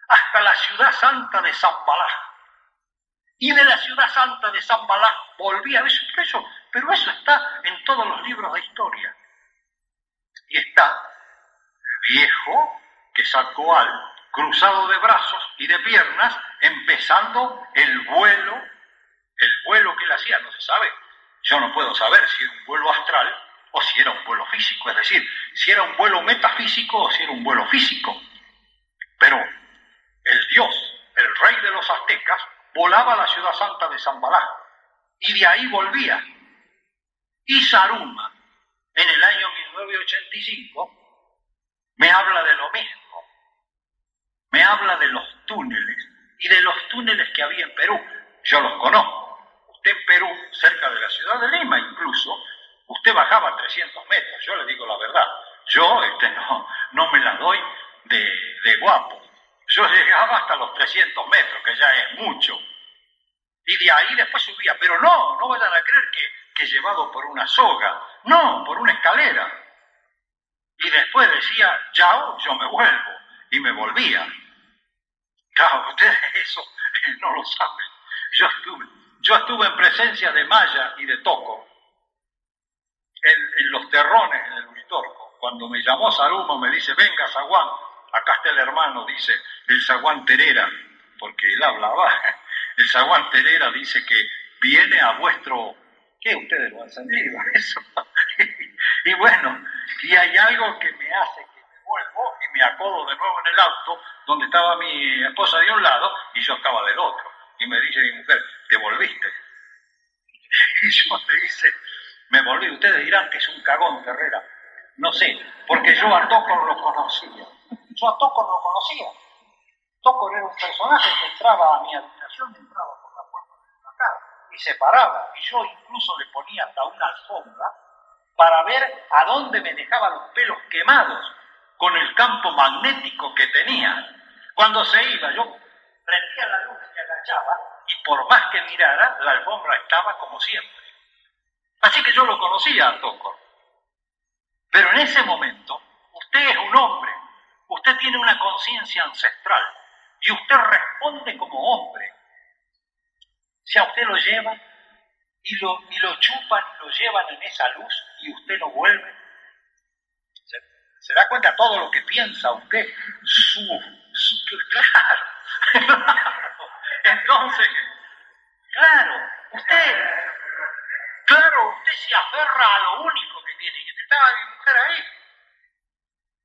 hasta la ciudad santa de Zambalá. Y de la ciudad santa de Zambalá volvía, pero eso está en todos los libros de historia. Y está el viejo que sacó al cruzado de brazos y de piernas, empezando el vuelo que él hacía, no se sabe. Yo no puedo saber si era un vuelo astral o si era un vuelo físico, es decir, si era un vuelo metafísico o si era un vuelo físico. Pero el dios, el rey de los aztecas, volaba a la ciudad santa de Zambalá y de ahí volvía. Y Saruma, en el año 1985, me habla de lo mismo. Me habla de los túneles y de los túneles que había en Perú. Yo los conozco. Usted en Perú, cerca de la ciudad de Lima incluso, usted bajaba 300 metros, yo le digo la verdad. Yo no me la doy de guapo. Yo llegaba hasta los 300 metros, que ya es mucho. Y de ahí después subía. Pero no vayan a creer que llevado por una soga. No, por una escalera. Y después decía, chao, yo me vuelvo. Y me volvía. Claro, ustedes eso no lo saben. Yo estuve en presencia de Maya y de Toco en los terrones en el Uritorco. Cuando me llamó Saruma, me dice, venga Zaguán, acá está el hermano, dice, el Zaguán Terera, porque él hablaba. El Zaguán Terera dice que viene a vuestro... ¿Qué? Ustedes lo han sentido eso. Y bueno, y hay algo que me hace que me vuelvo y me acodo de nuevo en el auto, donde estaba mi esposa de un lado y yo estaba del otro. Y me dice mi mujer, ¿te volviste? Y yo le dice, me volví. Ustedes dirán que es un cagón, Herrera. No sé, porque yo a Tócor lo conocía. Tócor era un personaje que entraba a mi habitación, entraba por la puerta de la casa y se paraba. Y yo incluso le ponía hasta una alfombra para ver a dónde me dejaba los pelos quemados con el campo magnético que tenía. Cuando se iba, yo prendía la luz y agachaba, y por más que mirara, la alfombra estaba como siempre. Así que yo lo conocía a Tócor. Pero en ese momento, usted es un hombre, usted tiene una conciencia ancestral, y usted responde como hombre. Si a usted lo llevan, y lo chupan, y lo llevan en esa luz, y usted no vuelve, ¿se da cuenta todo lo que piensa usted? Claro. Entonces, usted se aferra a lo único que tiene, que estaba mi mujer ahí.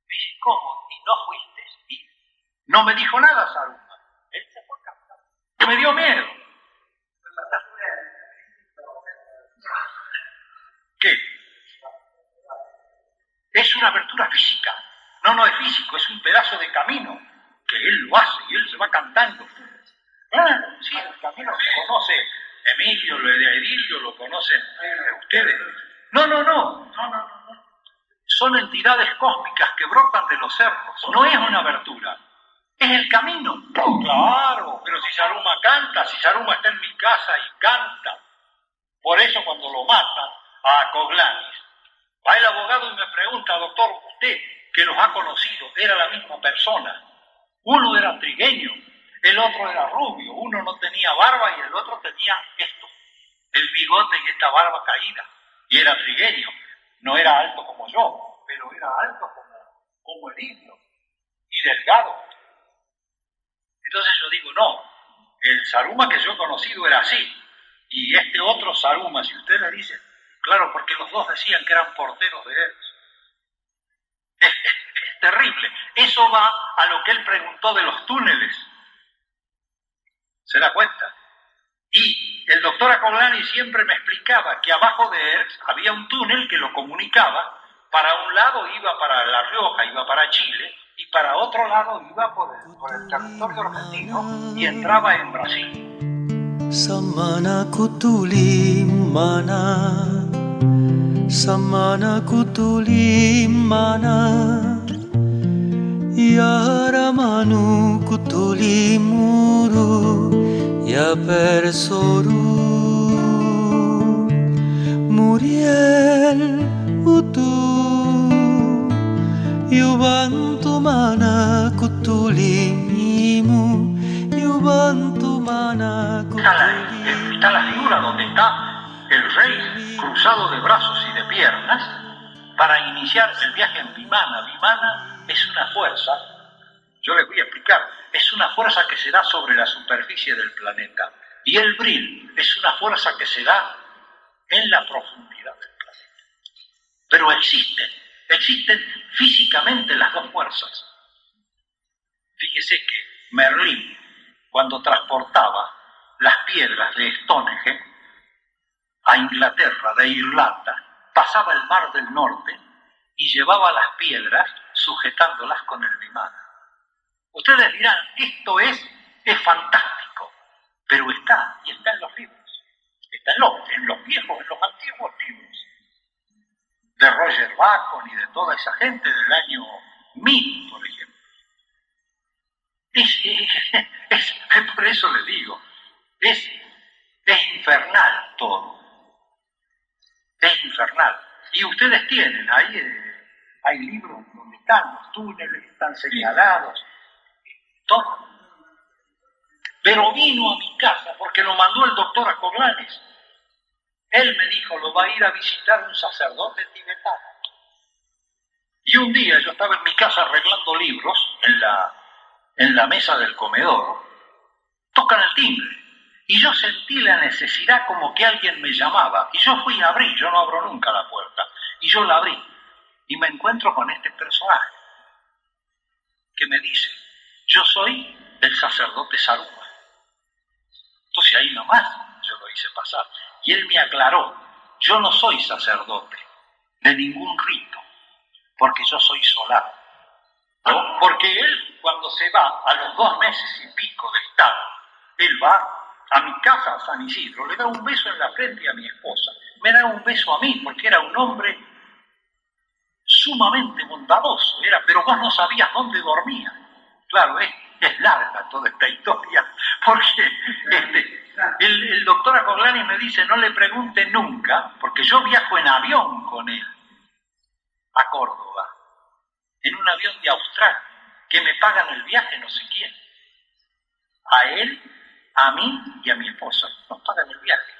Dice, ¿cómo? ¿Y no fuiste? ¿Y? No me dijo nada Saruma. Él se fue cansado. Me dio miedo. ¿Qué? Es una abertura física. No es físico, es un pedazo de camino que él lo hace y él se va cantando. Claro, sí, el camino se conoce. Emilio, lo de Edilio, lo conocen ustedes. No. Son entidades cósmicas que brotan de los cerros. No es una abertura, es el camino. Claro, pero si Saruma canta, si Saruma está en mi casa y canta. Por eso cuando lo matan a Coglanis, va el abogado y me pregunta, doctor, usted que los ha conocido, era la misma persona. Uno era trigueño, el otro era rubio, uno no tenía barba y el otro tenía esto, el bigote y esta barba caída, y era trigueño, no era alto como yo, pero era alto como el indio, y delgado. Entonces yo digo, no, el Saruma que yo he conocido era así, y este otro Saruma, si usted le dice, claro, porque los dos decían que eran porteros de él. Es terrible. Eso va a lo que él preguntó de los túneles. ¿Se da cuenta? Y el doctor Acoglani siempre me explicaba que abajo de él había un túnel que lo comunicaba. Para un lado iba para La Rioja, iba para Chile, y para otro lado iba por el territorio argentino y entraba en Brasil. Samana kutuli mana, samana kutuli mana, yara manu kutulimuru ya persoru Muriel utu Yubantu mana kutulimimu Yubantu mana kutulimu. Está la figura donde está el rey cruzado de brazos y de piernas para iniciar el viaje en Vimana. Vimana es una fuerza, yo les voy a explicar, es una fuerza que se da sobre la superficie del planeta. Y el Bril es una fuerza que se da en la profundidad del planeta. Pero existen físicamente las dos fuerzas. Fíjese que Merlín, cuando transportaba las piedras de Stonehenge a Inglaterra, de Irlanda, pasaba el Mar del Norte y llevaba las piedras sujetándolas con el Vimana. Ustedes dirán, esto es fantástico, pero está en los libros, está en los viejos, en los antiguos libros, de Roger Bacon y de toda esa gente del año 1000, por ejemplo. Por eso les digo, es infernal todo. Es infernal. Y ustedes tienen, ahí hay libros donde están los túneles, están señalados, todo. Pero vino a mi casa porque lo mandó el doctor Acoglanes. Él me dijo, lo va a ir a visitar un sacerdote tibetano. Y un día yo estaba en mi casa arreglando libros en la mesa del comedor. Tocan el timbre. Y yo sentí la necesidad como que alguien me llamaba. Y yo fui a abrir, yo no abro nunca la puerta. Y yo la abrí. Y me encuentro con este personaje que me dice, yo soy el sacerdote Saruma. Entonces ahí nomás yo lo hice pasar. Y él me aclaró, yo no soy sacerdote de ningún rito, porque yo soy solar. ¿No? Porque él, cuando se va a los 2 meses y pico de estar, él va a mi casa, a San Isidro, le da un beso en la frente a mi esposa, me da un beso a mí, porque era un hombre sumamente bondadoso, pero vos no sabías dónde dormía. Claro, es larga toda esta historia, porque el doctor Acoglani me dice, no le pregunte nunca, porque yo viajo en avión con él a Córdoba, en un avión de Australia, que me pagan el viaje no sé quién. A él, a mí y a mi esposa nos pagan el viaje.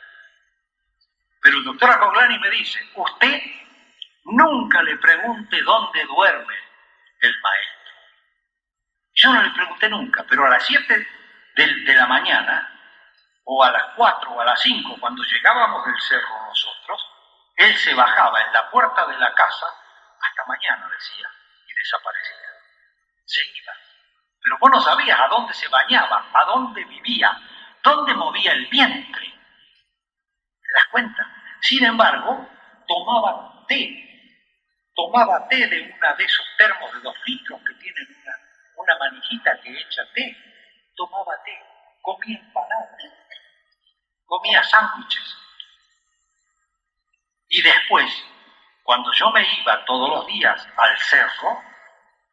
Pero el doctor Acoglani me dice, usted nunca le pregunte dónde duerme el maestro. Yo no le pregunté nunca, pero a las 7 de la mañana, o a las 4 o a las 5, cuando llegábamos del cerro nosotros, él se bajaba en la puerta de la casa, hasta mañana decía, y desaparecía. Se iba. Pero vos no sabías a dónde se bañaba, a dónde vivía, dónde movía el vientre. ¿Te das cuenta? Sin embargo, tomaba té de una de esos termos de 2 litros que tienen una manijita que echa té, tomaba té, comía empanadas, comía sándwiches. Y después, cuando yo me iba todos los días al cerro,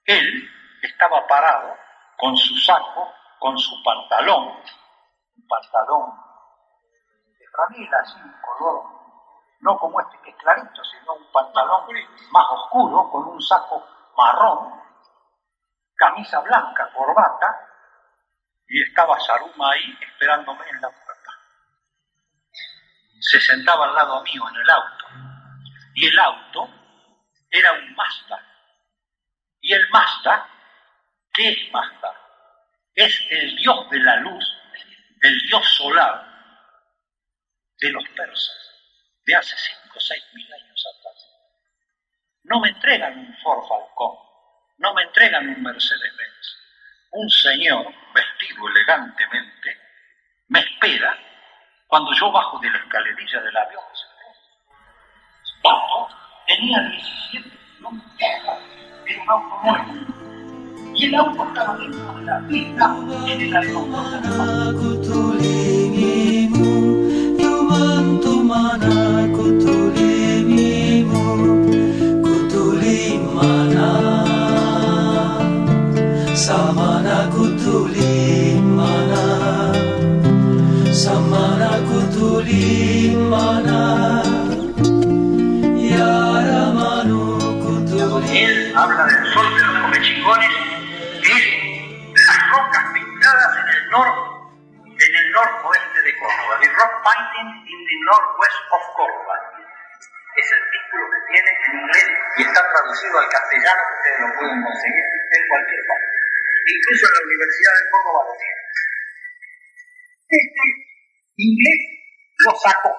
él estaba parado con su saco, con su pantalón, un pantalón de franela, así, un color, no como este que es clarito, sino un pantalón más oscuro, con un saco marrón, camisa blanca, corbata, y estaba Saruma ahí esperándome en la puerta. Se sentaba al lado mío en el auto, y el auto era un Mazda. Y el Mazda, ¿qué es Mazda? Es el dios de la luz, el dios solar de los persas, de hace 5 o 6 mil años atrás. No me entregan un Ford Falcon, no me entregan un Mercedes-Benz. Un señor vestido elegantemente me espera cuando yo bajo de la escalerilla del avión. Tenía 17, no me deja, era un auto nuevo. Y el auto estaba dentro de la pista en el aeropuerto de Samana kutuli Passing in the Northwest of Córdoba. Es el título que tiene en inglés y está traducido al castellano, que ustedes lo pueden conseguir en cualquier parte. Incluso en la Universidad de Córdoba lo tiene. Este inglés lo sacó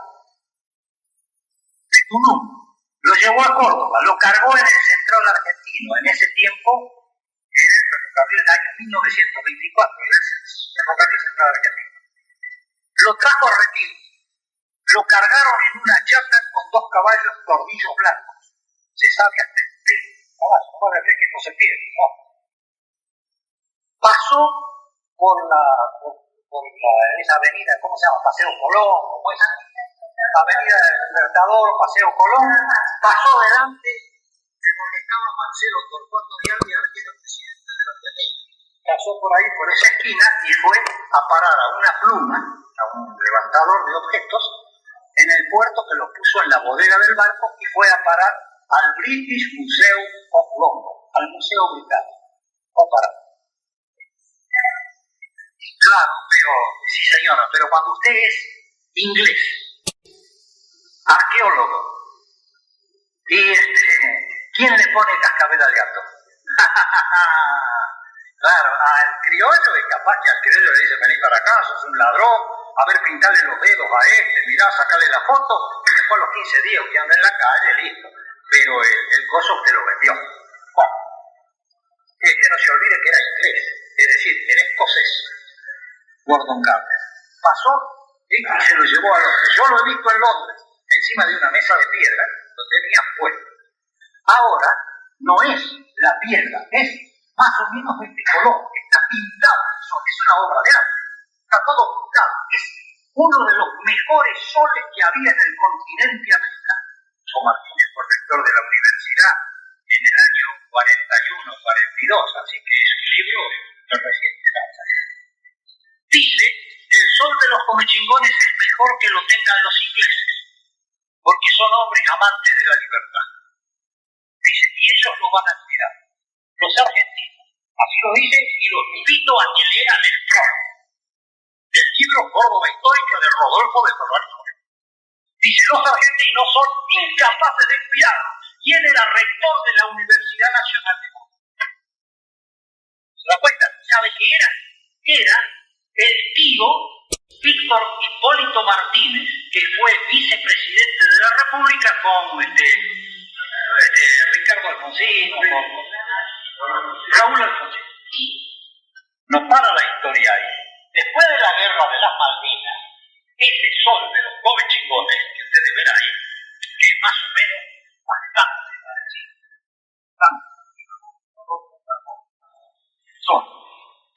de Tulum, lo llevó a Córdoba, lo cargó en el central argentino. En ese tiempo, el ferrocarril del año 1924, el ferrocarril central argentino. Lo trajo a Retiro. Lo cargaron en una chata con 2 caballos tordillos blancos. Se sabe hasta el pelo. No van a ver que no se pierde. No. Pasó por esa avenida, ¿cómo se llama? Paseo Colón, ¿cómo es? Avenida del Libertador, Paseo Colón. Pasó delante de donde estaba Marcelo Torcuato de Alvear, que era presidente de la Argentina. Pasó por ahí, por esa esquina, y fue a parar a una pluma, a un levantador de objetos, en el puerto, que lo puso en la bodega del barco, y fue a parar al British Museum of London, al Museo Británico. No para. Claro, pero, sí señora, pero cuando usted es inglés, arqueólogo, y ¿quién le pone cascabel al gato? Claro, al criollo es capaz que al criollo le dice, vení para acá, sos un ladrón, a ver, pintarle los dedos a mirá, sacarle la foto, y después los 15 días que anda en la calle, listo. Pero el coso usted lo vendió. Bueno, es que no se olvide que era inglés, es decir, era escocés, Gordon Gardner. Pasó y se lo llevó a Londres. Yo lo he visto en Londres, encima de una mesa de piedra, lo tenía puesto. Ahora, no es la piedra, es más o menos de este color, está pintado, es una obra de arte, está todo pintado, es uno de los mejores soles que había en el continente americano. Yo Martínez fue rector de la universidad en el año 41-42, así que es un libro de reciente data. Dice, el sol de los comechingones es mejor que lo tengan los ingleses, porque son hombres amantes de la libertad. Dice, y ellos lo van a admirar. Los argentinos, así lo dice, y los invito a que lean el prólogo del libro Córdoba Histórica de Rodolfo de Fernández. Dice, los argentinos son incapaces de espiar quién era rector de la Universidad Nacional de Córdoba. ¿Se da cuenta? ¿Sabe qué era? Era el tío Víctor Hipólito Martínez, que fue vicepresidente de la República con Ricardo Alfonsín, con Raúl Alfonsín. Y no para la historia ahí. Después de la guerra de las Malvinas, ese sol de los comechingones que ustedes ven ahí, que es más o menos bastante parecido,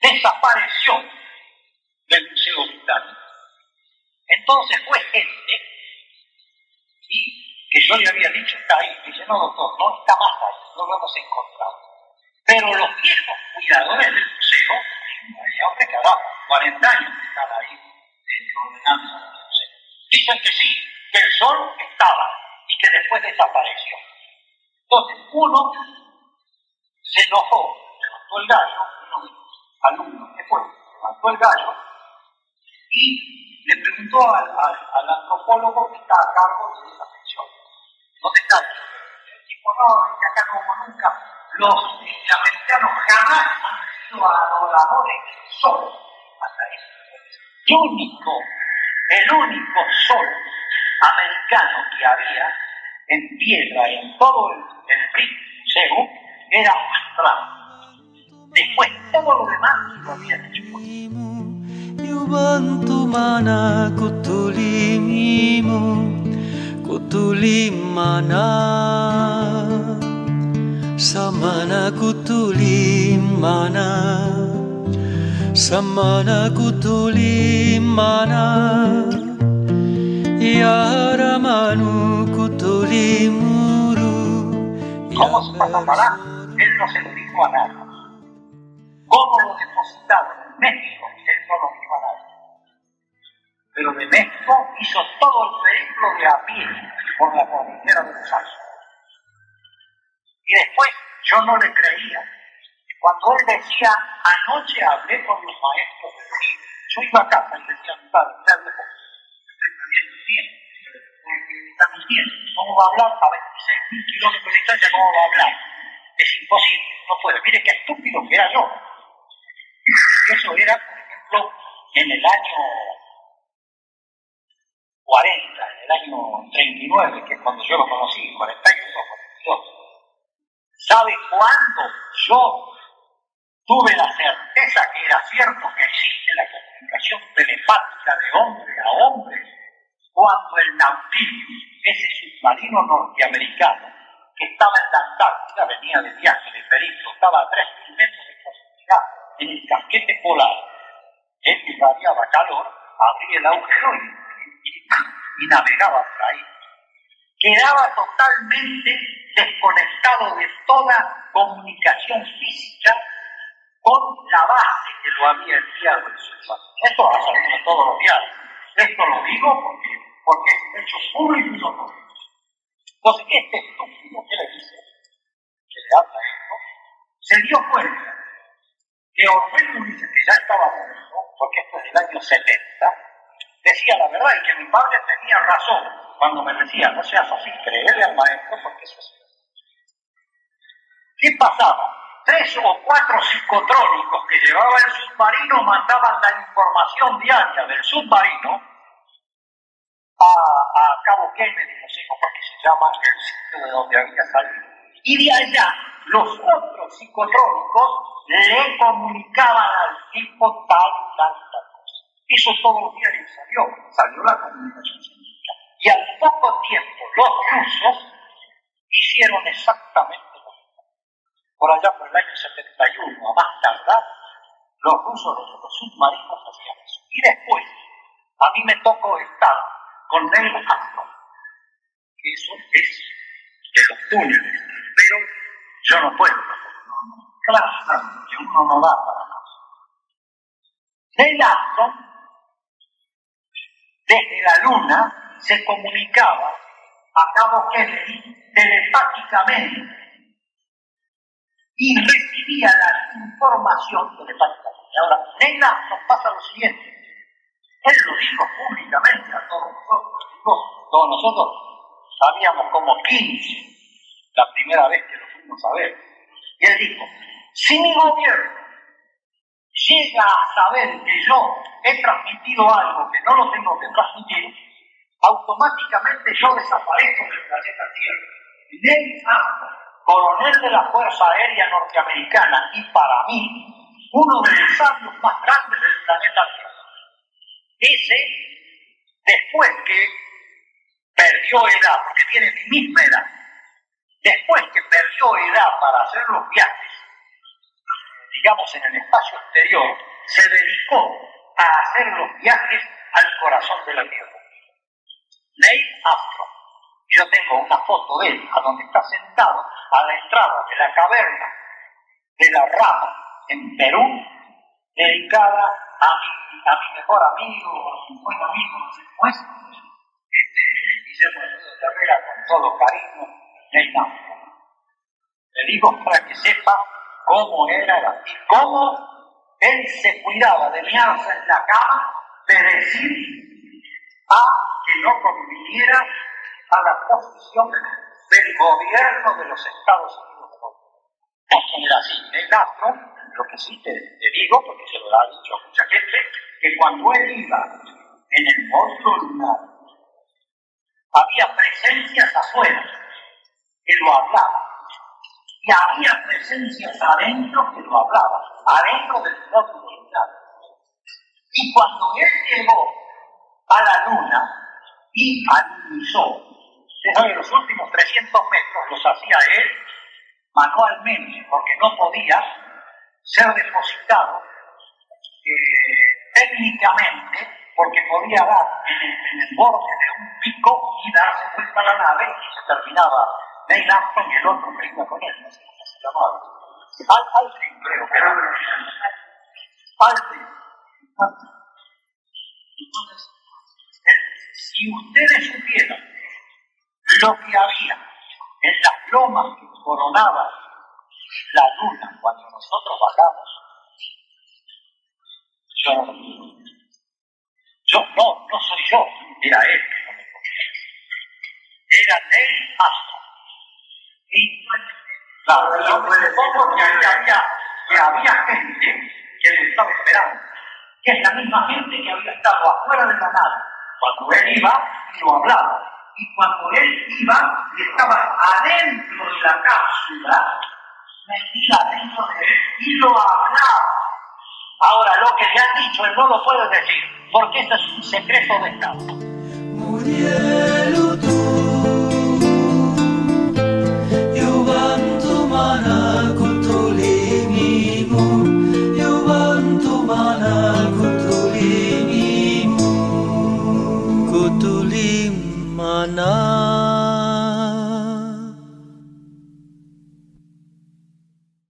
desapareció del Museo Británico. Entonces fue gente, ¿sí?, que yo le había dicho, está ahí. Dice, no, doctor, no está más ahí, no lo hemos encontrado. Pero los viejos cuidadores del museo, hombre, que hará 40 años que están ahí ordenando el museo, dicen que sí, que el sol estaba y que después desapareció. Entonces, uno se enojó, levantó el gallo, uno de los alumnos que fue, levantó el gallo y le preguntó al antropólogo que está a cargo de esa sección, ¿dónde está? El tipo, no, de acá como nunca, los americanos jamás han sido adoradores del sol. Hasta eso. El único sol americano que había en piedra en todo el British Museum era astral. Después todo lo demás lo había hecho. Yubantumana kutulimimo kutulimana samana kutulimana samana kutulimana yaramanu kutulimuru. ¿Cómo se pasará? Él no se lo dijo a nadie. ¿Cómo lo depositaron en México? Él no lo dijo a nadie. Pero de México hizo todo el periplo de a pie por la cordillera de los Alpes. Y después yo no le creía. Cuando él decía, anoche hablé con los maestros del Río, yo iba a casa y decía, padre, estoy planeando entiende. ¿Cómo va a hablar a 26.000 kilómetros de distancia? ¿Cómo va a hablar? Es imposible, no puede. Mire qué estúpido que era yo. Eso era, por ejemplo, en el año 40, en el año 39, que es cuando yo lo conocí, 41 o 42. ¿Sabe cuándo yo tuve la certeza que era cierto que existe la comunicación telepática de hombre a hombre? Cuando el Nautilus, ese submarino norteamericano que estaba en la Antártida, venía de viaje, de periplo, estaba a 3.000 metros de profundidad en el casquete polar, él irradiaba calor, abría el agujero y navegaba por ahí. Quedaba totalmente desconectado de toda comunicación física con la base que lo había enviado el submarino. Esto va a salir en todos los diarios. Esto lo digo porque es un hecho público y notorio. Entonces, este estúpido que le dice, que le habla esto, se dio cuenta que Orfeo Ulises, que ya estaba muerto, porque esto es del año 70, decía la verdad y que mi padre tenía razón cuando me decía, no seas así, creerle al maestro porque eso es cierto. ¿Qué pasaba? 3 o 4 psicotrónicos que llevaba el submarino mandaban la información diaria del submarino a Cabo Kennedy, no sé cómo es que se llama el sitio de donde había salido. Y de allá, los otros psicotrónicos le comunicaban al tipo tal cosa. Eso todos los días salió la comunicación científica. Y al poco tiempo, los rusos hicieron exactamente lo mismo. Por allá por el año 71, a más tardar, los rusos, los submarinos hacían eso. Y después, a mí me tocó estar con Neil Armstrong, que eso es de los túneles, pero yo no puedo, claro, que uno no da para más. Neil Armstrong, desde la Luna, se comunicaba a Cabo Kennedy telepáticamente y recibía la información telepáticamente. Ahora, Neil Armstrong pasa lo siguiente. Él lo dijo públicamente a todos nosotros. Todos nosotros sabíamos como 15 la primera vez que lo fuimos a ver. Y él dijo, si mi gobierno llega a saber que yo he transmitido algo que no lo tengo que transmitir, automáticamente yo desaparezco del planeta Tierra. Neil Armstrong, coronel de la Fuerza Aérea Norteamericana y para mí, uno de los sabios más grandes del planeta Tierra. Ese, después que perdió edad, porque tiene mi misma edad, después que perdió edad para hacer los viajes, digamos en el espacio exterior, se dedicó a hacer los viajes al corazón de la Tierra. Neil Armstrong, yo tengo una foto de él, a donde está sentado a la entrada de la caverna de la Rama, en Perú, dedicada a mi mejor amigo, a mi buen amigo, no sé cómo es, Guillermo de Herrera, con todo cariño, Neil Armstrong. Le digo para que sepa cómo era y cómo él se cuidaba de mearse en la cama, de decir que no conviniera a la posición del gobierno de los Estados Unidos. Era así. Neil Armstrong, lo que sí te digo, porque se lo ha dicho a mucha gente, que cuando él iba en el módulo lunar, había presencias afuera que lo hablaban. Y había presencias adentro que lo hablaban, adentro del módulo lunar. Y cuando él llegó a la Luna y analizó, usted sabe, los últimos 300 metros los hacía él manualmente, porque no podía ser depositado técnicamente, porque podía dar en el borde de un pico y darse vuelta a la nave y se terminaba Neil Armstrong y el otro que iba con él, no sé cómo se llamaba. Aldrin, creo que era. Aldrin. Entonces, si ustedes supieran lo que había en las lomas que coronaban la Luna cuando nosotros bajamos, no soy yo, era él que no me conocía. Claro, yo me supongo que había gente que lo estaba esperando, que es la misma gente que había estado afuera de la nave. Cuando él iba, lo hablaba. Y cuando él iba y estaba adentro de la cápsula, metida dentro de él y lo hablaba. Ahora, lo que le han dicho, él no lo puede decir, porque ese es un secreto de Estado. Murielo tu, yo bantu mana kutulimimu, yo bantu mana kutulimimu, kutulim mana.